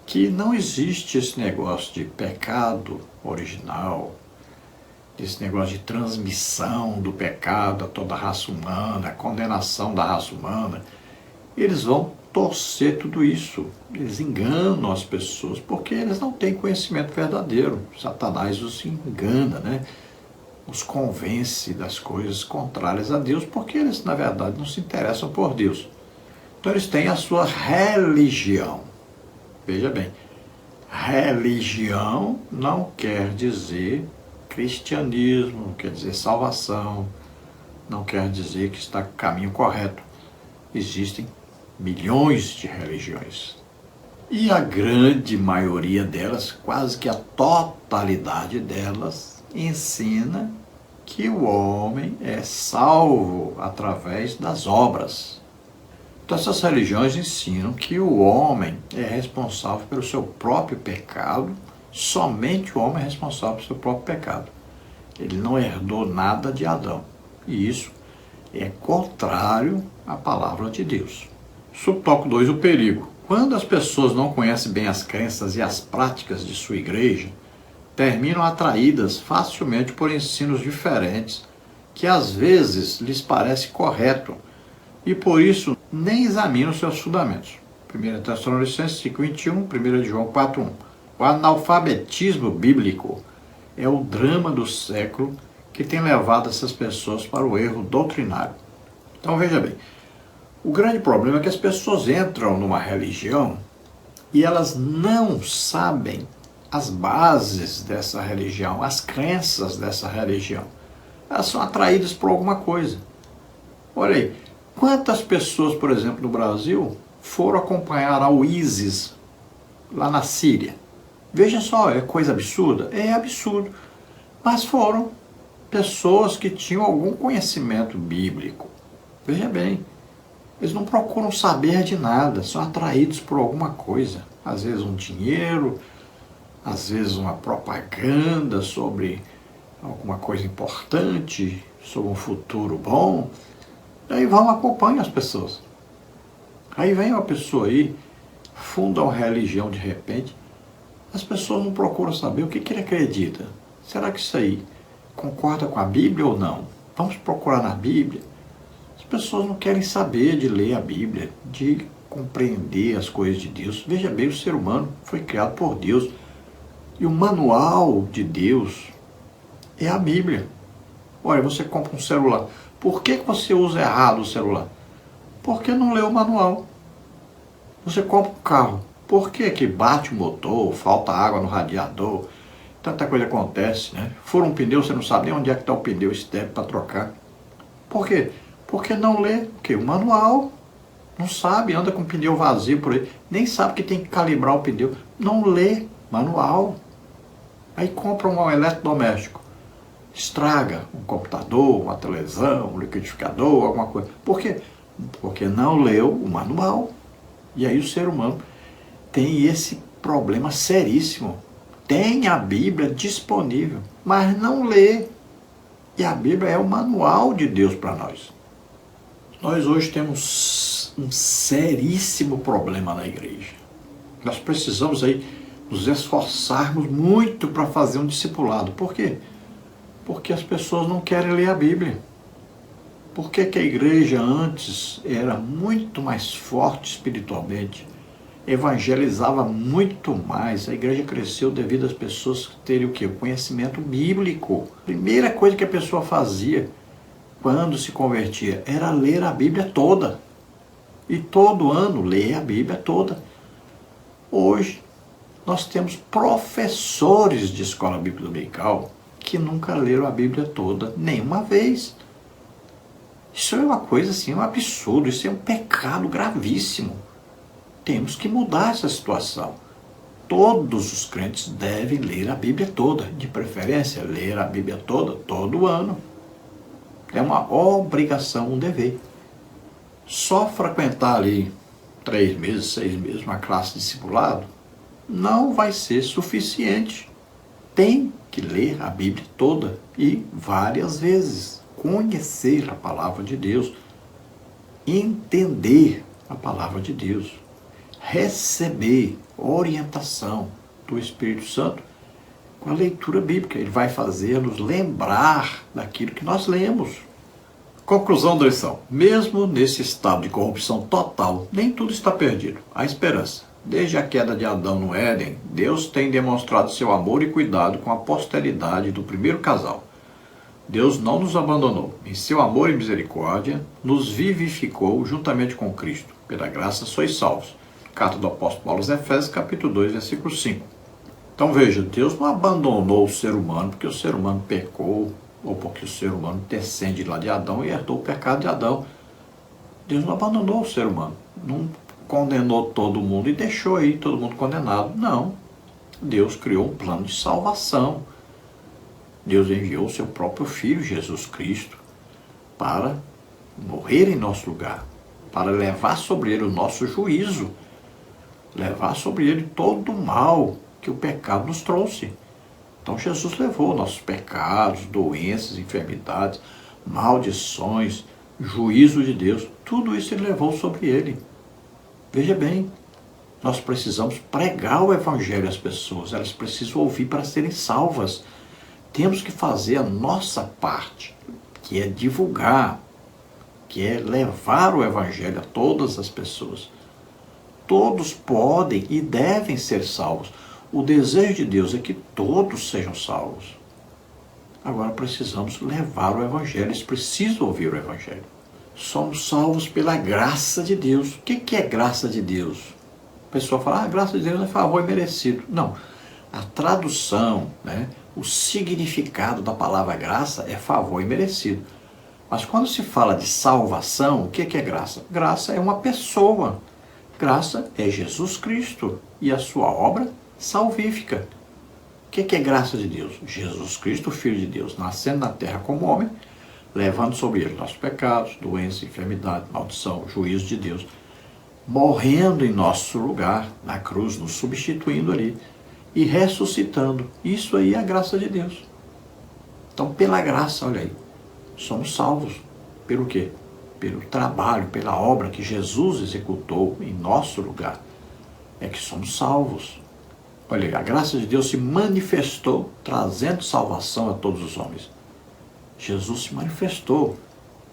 que não existe esse negócio de pecado original, esse negócio de transmissão do pecado a toda a raça humana, a condenação da raça humana. Eles vão torcer tudo isso, eles enganam as pessoas, porque eles não têm conhecimento verdadeiro. Satanás os engana, né? Os convence das coisas contrárias a Deus, porque eles, na verdade, não se interessam por Deus. Então eles têm a sua religião. Veja bem, religião não quer dizer cristianismo, não quer dizer salvação, não quer dizer que está no caminho correto. Existem milhões de religiões. E a grande maioria delas, quase que a totalidade delas, ensina que o homem é salvo através das obras. Então essas religiões ensinam que o homem é responsável pelo seu próprio pecado, somente o homem é responsável pelo seu próprio pecado. Ele não herdou nada de Adão. E isso é contrário à palavra de Deus. Subtópico 2, o perigo. Quando as pessoas não conhecem bem as crenças e as práticas de sua igreja, terminam atraídas facilmente por ensinos diferentes, que às vezes lhes parece correto, e por isso nem examinam seus fundamentos. 1 Tessalonicenses 5:21, 1 João 4:1. O analfabetismo bíblico é o drama do século que tem levado essas pessoas para o erro doutrinário. Então veja bem, o grande problema é que as pessoas entram numa religião e elas não sabem as bases dessa religião, as crenças dessa religião. Elas são atraídas por alguma coisa. Olha aí, quantas pessoas, por exemplo, no Brasil, foram acompanhar ao ISIS lá na Síria? Veja só, é coisa absurda? É absurdo. Mas foram pessoas que tinham algum conhecimento bíblico. Veja bem, eles não procuram saber de nada, são atraídos por alguma coisa. Às vezes um dinheiro, às vezes uma propaganda sobre alguma coisa importante, sobre um futuro bom. Aí vão, acompanham as pessoas. Aí vem uma pessoa aí, funda uma religião de repente, as pessoas não procuram saber o que ele acredita. Será que isso aí concorda com a Bíblia ou não? Vamos procurar na Bíblia. As pessoas não querem saber de ler a Bíblia, de compreender as coisas de Deus. Veja bem, o ser humano foi criado por Deus. E o manual de Deus é a Bíblia. Olha, você compra um celular. Por que você usa errado o celular? Porque não leu o manual. Você compra um carro. Por que bate o motor, falta água no radiador? Tanta coisa acontece, né? Fura um pneu, você não sabe nem onde é que está o pneu externo para trocar. Por quê? Porque não lê o manual. Não sabe, anda com o pneu vazio por aí. Nem sabe que tem que calibrar o pneu. Não lê manual. Aí compra um eletrodoméstico. Estraga um computador, uma televisão, um liquidificador, alguma coisa. Por quê? Porque não leu o manual. E aí o ser humano tem esse problema seríssimo. Tem a Bíblia disponível, mas não lê. E a Bíblia é o manual de Deus para nós. Nós hoje temos um seríssimo problema na igreja. Nós precisamos aí nos esforçarmos muito para fazer um discipulado. Por quê? Porque as pessoas não querem ler a Bíblia. Por que a igreja antes era muito mais forte espiritualmente? Evangelizava muito mais. A igreja cresceu devido às pessoas terem o quê? O conhecimento bíblico. A primeira coisa que a pessoa fazia quando se convertia era ler a Bíblia toda. E todo ano ler a Bíblia toda. Hoje nós temos professores de escola bíblica dominical que nunca leram a Bíblia toda nenhuma vez. Isso é uma coisa assim, um absurdo, isso é um pecado gravíssimo. Temos que mudar essa situação. Todos os crentes devem ler a Bíblia toda, de preferência, ler a Bíblia toda, todo ano. É uma obrigação, um dever. Só frequentar ali 3 meses, 6 meses, uma classe de discipulado, não vai ser suficiente. Tem que ler a Bíblia toda e várias vezes, conhecer a palavra de Deus, entender a palavra de Deus, receber orientação do Espírito Santo com a leitura bíblica. Ele vai fazer-nos lembrar daquilo que nós lemos. Conclusão da lição. Mesmo nesse estado de corrupção total, nem tudo está perdido. Há esperança. Desde a queda de Adão no Éden, Deus tem demonstrado seu amor e cuidado com a posteridade do primeiro casal. Deus não nos abandonou. Em seu amor e misericórdia, nos vivificou juntamente com Cristo. Pela graça sois salvos. Carta do apóstolo Paulo aos Efésios, capítulo 2, versículo 5. Então veja, Deus não abandonou o ser humano porque o ser humano pecou, ou porque o ser humano descende lá de Adão e herdou o pecado de Adão. Deus não abandonou o ser humano, não condenou todo mundo e deixou aí todo mundo condenado. Não. Deus criou um plano de salvação. Deus enviou o seu próprio Filho, Jesus Cristo, para morrer em nosso lugar, para levar sobre ele o nosso juízo, levar sobre ele todo o mal que o pecado nos trouxe. Então Jesus levou nossos pecados, doenças, enfermidades, maldições, juízo de Deus, tudo isso ele levou sobre ele. Veja bem, nós precisamos pregar o Evangelho às pessoas, elas precisam ouvir para serem salvas. Temos que fazer a nossa parte, que é divulgar, que é levar o Evangelho a todas as pessoas. Todos podem e devem ser salvos. O desejo de Deus é que todos sejam salvos. Agora precisamos levar o Evangelho, eles precisam ouvir o Evangelho. Somos salvos pela graça de Deus. O que é graça de Deus? A pessoa fala, graça de Deus é favor imerecido. Não, a tradução, o significado da palavra graça é favor imerecido. Mas quando se fala de salvação, o que é graça? Graça é uma pessoa. Graça é Jesus Cristo e a sua obra salvífica. O que é graça de Deus? Jesus Cristo, Filho de Deus, nascendo na terra como homem, levando sobre ele nossos pecados, doença, enfermidade, maldição, juízo de Deus, morrendo em nosso lugar na cruz, nos substituindo ali e ressuscitando. Isso aí é a graça de Deus. Então, pela graça, olha aí, somos salvos. Pelo quê? Pelo trabalho, pela obra que Jesus executou em nosso lugar. É que somos salvos. Olha aí, a graça de Deus se manifestou trazendo salvação a todos os homens. Jesus se manifestou,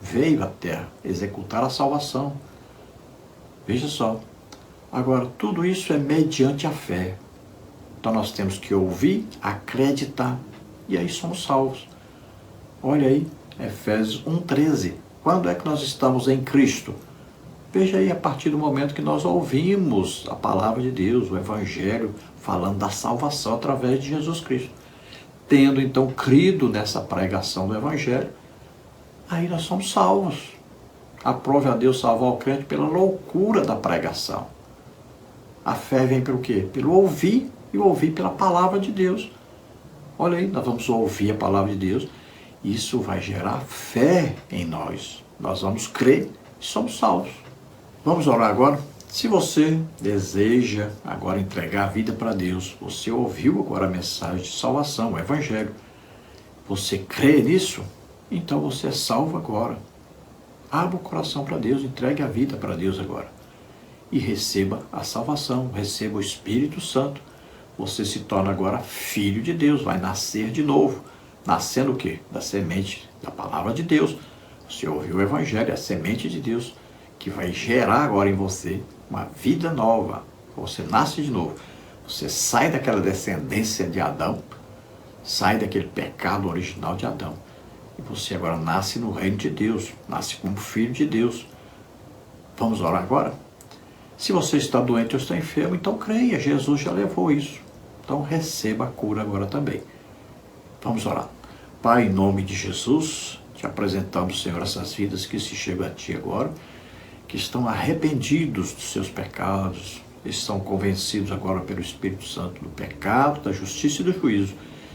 veio à terra executar a salvação. Veja só. Agora, tudo isso é mediante a fé. Então nós temos que ouvir, acreditar, e aí somos salvos. Olha aí, Efésios 1,13. Quando é que nós estamos em Cristo? Veja aí, a partir do momento que nós ouvimos a palavra de Deus, o Evangelho, falando da salvação através de Jesus Cristo. Tendo então crido nessa pregação do Evangelho, aí nós somos salvos. Aprove a Deus salvar o crente pela loucura da pregação. A fé vem pelo quê? Pelo ouvir, e ouvir pela palavra de Deus. Olha aí, nós vamos ouvir a palavra de Deus, isso vai gerar fé em nós. Nós vamos crer e somos salvos. Vamos orar agora? Se você deseja agora entregar a vida para Deus, você ouviu agora a mensagem de salvação, o Evangelho, você crê nisso, então você é salvo agora. Abra o coração para Deus, entregue a vida para Deus agora. E receba a salvação, receba o Espírito Santo. Você se torna agora filho de Deus, vai nascer de novo. Nascendo o quê? Da semente da palavra de Deus. Você ouviu o Evangelho, a semente de Deus, que vai gerar agora em você uma vida nova. Você nasce de novo. Você sai daquela descendência de Adão, sai daquele pecado original de Adão. E você agora nasce no reino de Deus, nasce como filho de Deus. Vamos orar agora? Se você está doente ou está enfermo, então creia, Jesus já levou isso. Então receba a cura agora também. Vamos orar. Pai, em nome de Jesus, te apresentamos, Senhor, essas vidas que se chegam a Ti agora, que estão arrependidos dos seus pecados, estão convencidos agora pelo Espírito Santo do pecado, da justiça e do juízo,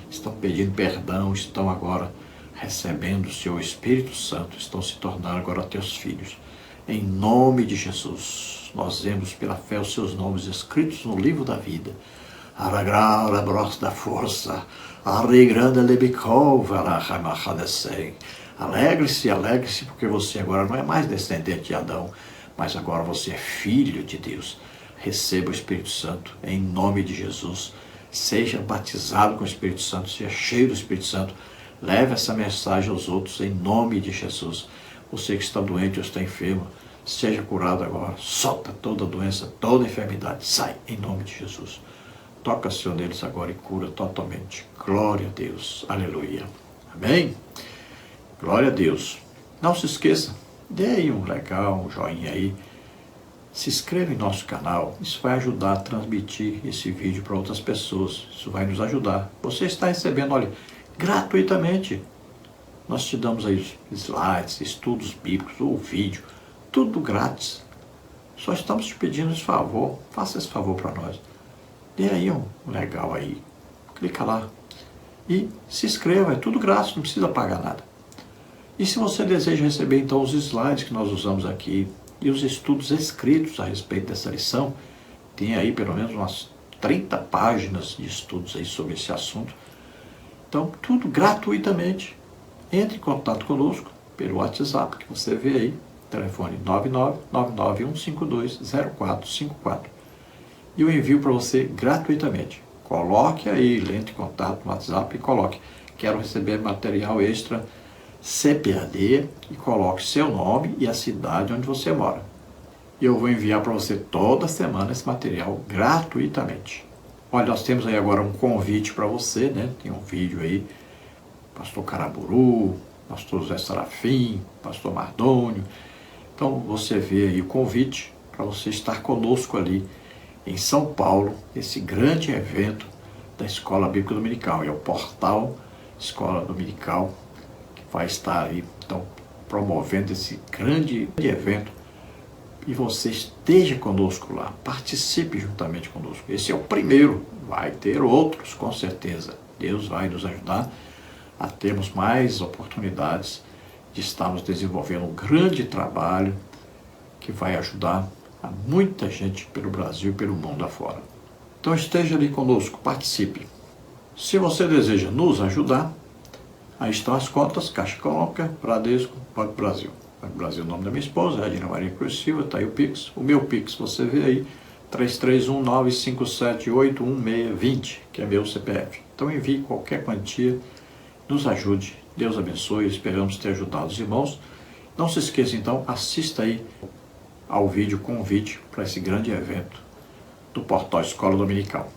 estão pedindo perdão, estão agora recebendo o Seu Espírito Santo, estão se tornando agora Teus filhos. Em nome de Jesus, nós vemos pela fé os seus nomes escritos no livro da vida. Aragrara bross da força, arregranda lebicova, arahamachadessem. Alegre-se, alegre-se, porque você agora não é mais descendente de Adão, mas agora você é filho de Deus. Receba o Espírito Santo em nome de Jesus. Seja batizado com o Espírito Santo, seja cheio do Espírito Santo. Leve essa mensagem aos outros em nome de Jesus. Você que está doente ou está enfermo, seja curado agora. Solta toda doença, toda enfermidade. Sai em nome de Jesus. Toca, Senhor, neles agora e cura totalmente. Glória a Deus. Aleluia. Amém? Glória a Deus. Não se esqueça, dê aí um legal, um joinha aí. Se inscreva em nosso canal. Isso vai ajudar a transmitir esse vídeo para outras pessoas. Isso vai nos ajudar. Você está recebendo, olha, gratuitamente. Nós te damos aí slides, estudos bíblicos, ou vídeo. Tudo grátis. Só estamos te pedindo esse favor. Faça esse favor para nós. Dê aí um legal aí. Clica lá. E se inscreva. É tudo grátis. Não precisa pagar nada. E se você deseja receber então os slides que nós usamos aqui e os estudos escritos a respeito dessa lição, tem aí pelo menos umas 30 páginas de estudos aí sobre esse assunto. Então, tudo gratuitamente. Entre em contato conosco pelo WhatsApp que você vê aí, telefone 99991520454. E eu envio para você gratuitamente. Coloque aí, entre em contato no WhatsApp e coloque: quero receber material extra CPAD, e coloque seu nome e a cidade onde você mora. E eu vou enviar para você toda semana esse material gratuitamente. Olha, nós temos aí agora um convite para você, né? Tem um vídeo aí, pastor Caraburu, pastor José Serafim, pastor Mardônio. Então você vê aí o convite para você estar conosco ali em São Paulo, esse grande evento da Escola Bíblica Dominical. É o portal Escola Dominical, vai estar aí, então, promovendo esse grande evento, e você esteja conosco lá, participe juntamente conosco. Esse é o primeiro, vai ter outros com certeza. Deus vai nos ajudar a termos mais oportunidades de estarmos desenvolvendo um grande trabalho que vai ajudar a muita gente pelo Brasil e pelo mundo afora. Então esteja ali conosco, participe. Se você deseja nos ajudar, aí estão as contas: Caixa Econômica, Bradesco, Banco Brasil. Banco Brasil é o nome da minha esposa, Edna Maria Cruz Silva, está aí o Pix. O meu Pix, você vê aí, 331957811620, que é meu CPF. Então envie qualquer quantia, nos ajude. Deus abençoe, esperamos ter ajudado os irmãos. Não se esqueça então, assista aí ao vídeo convite para esse grande evento do portal Escola Dominical.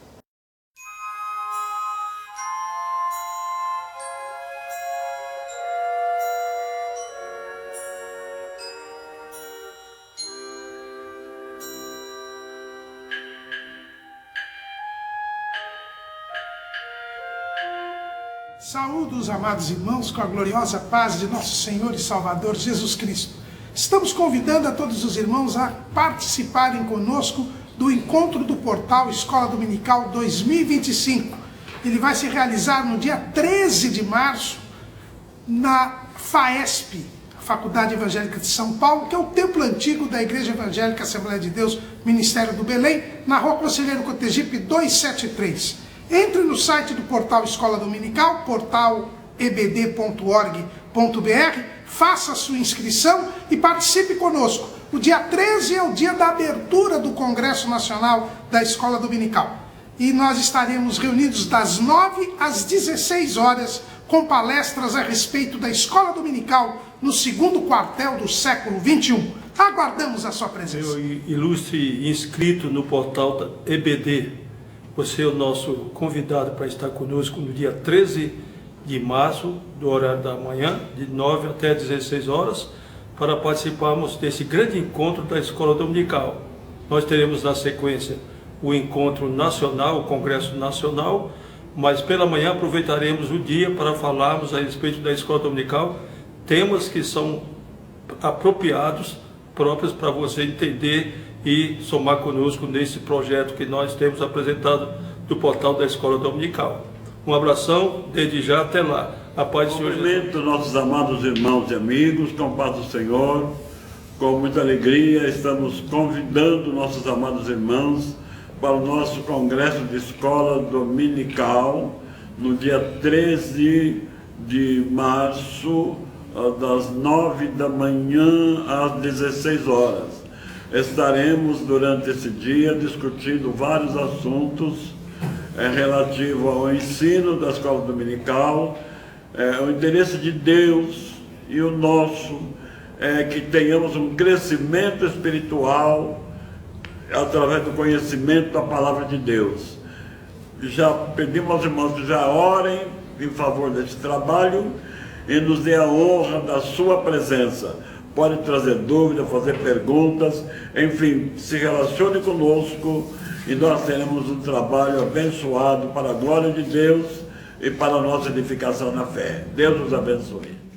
Saúdo os amados irmãos com a gloriosa paz de nosso Senhor e Salvador Jesus Cristo. Estamos convidando a todos os irmãos a participarem conosco do encontro do portal Escola Dominical 2025. Ele vai se realizar no dia 13 de março na FAESP, a Faculdade Evangélica de São Paulo, que é o templo antigo da Igreja Evangélica Assembleia de Deus, Ministério do Belém, na Rua Conselheiro Cotegipe 273. Entre no site do portal Escola Dominical, portalebd.org.br, faça a sua inscrição e participe conosco. O dia 13 é o dia da abertura do Congresso Nacional da Escola Dominical. E nós estaremos reunidos das 9 às 16 horas com palestras a respeito da Escola Dominical no segundo quartel do século XXI. Aguardamos a sua presença. Eu, ilustre inscrito no portal da EBD, você é o nosso convidado para estar conosco no dia 13 de março, do horário da manhã, de 9 até 16 horas, para participarmos desse grande encontro da Escola Dominical. Nós teremos na sequência o encontro nacional, o Congresso Nacional, mas pela manhã aproveitaremos o dia para falarmos a respeito da Escola Dominical, temas que são apropriados, próprios para você entender e somar conosco nesse projeto que nós temos apresentado do portal da Escola Dominical. Um abração, desde já, até lá. A paz do Senhor Jesus. Cumprimento nossos amados irmãos e amigos, com a paz do Senhor. com muita alegria, estamos convidando nossos amados irmãos para o nosso congresso de escola dominical, no dia 13 de março, das 9 da manhã às 16 horas. Estaremos durante esse dia discutindo vários assuntos relativos ao ensino da escola dominical, o interesse de Deus e o nosso, que tenhamos um crescimento espiritual através do conhecimento da palavra de Deus. Já pedimos aos irmãos que já orem em favor desse trabalho e nos dê a honra da sua presença. Pode trazer dúvidas, fazer perguntas, enfim, se relacione conosco e nós teremos um trabalho abençoado para a glória de Deus e para a nossa edificação na fé. Deus nos abençoe.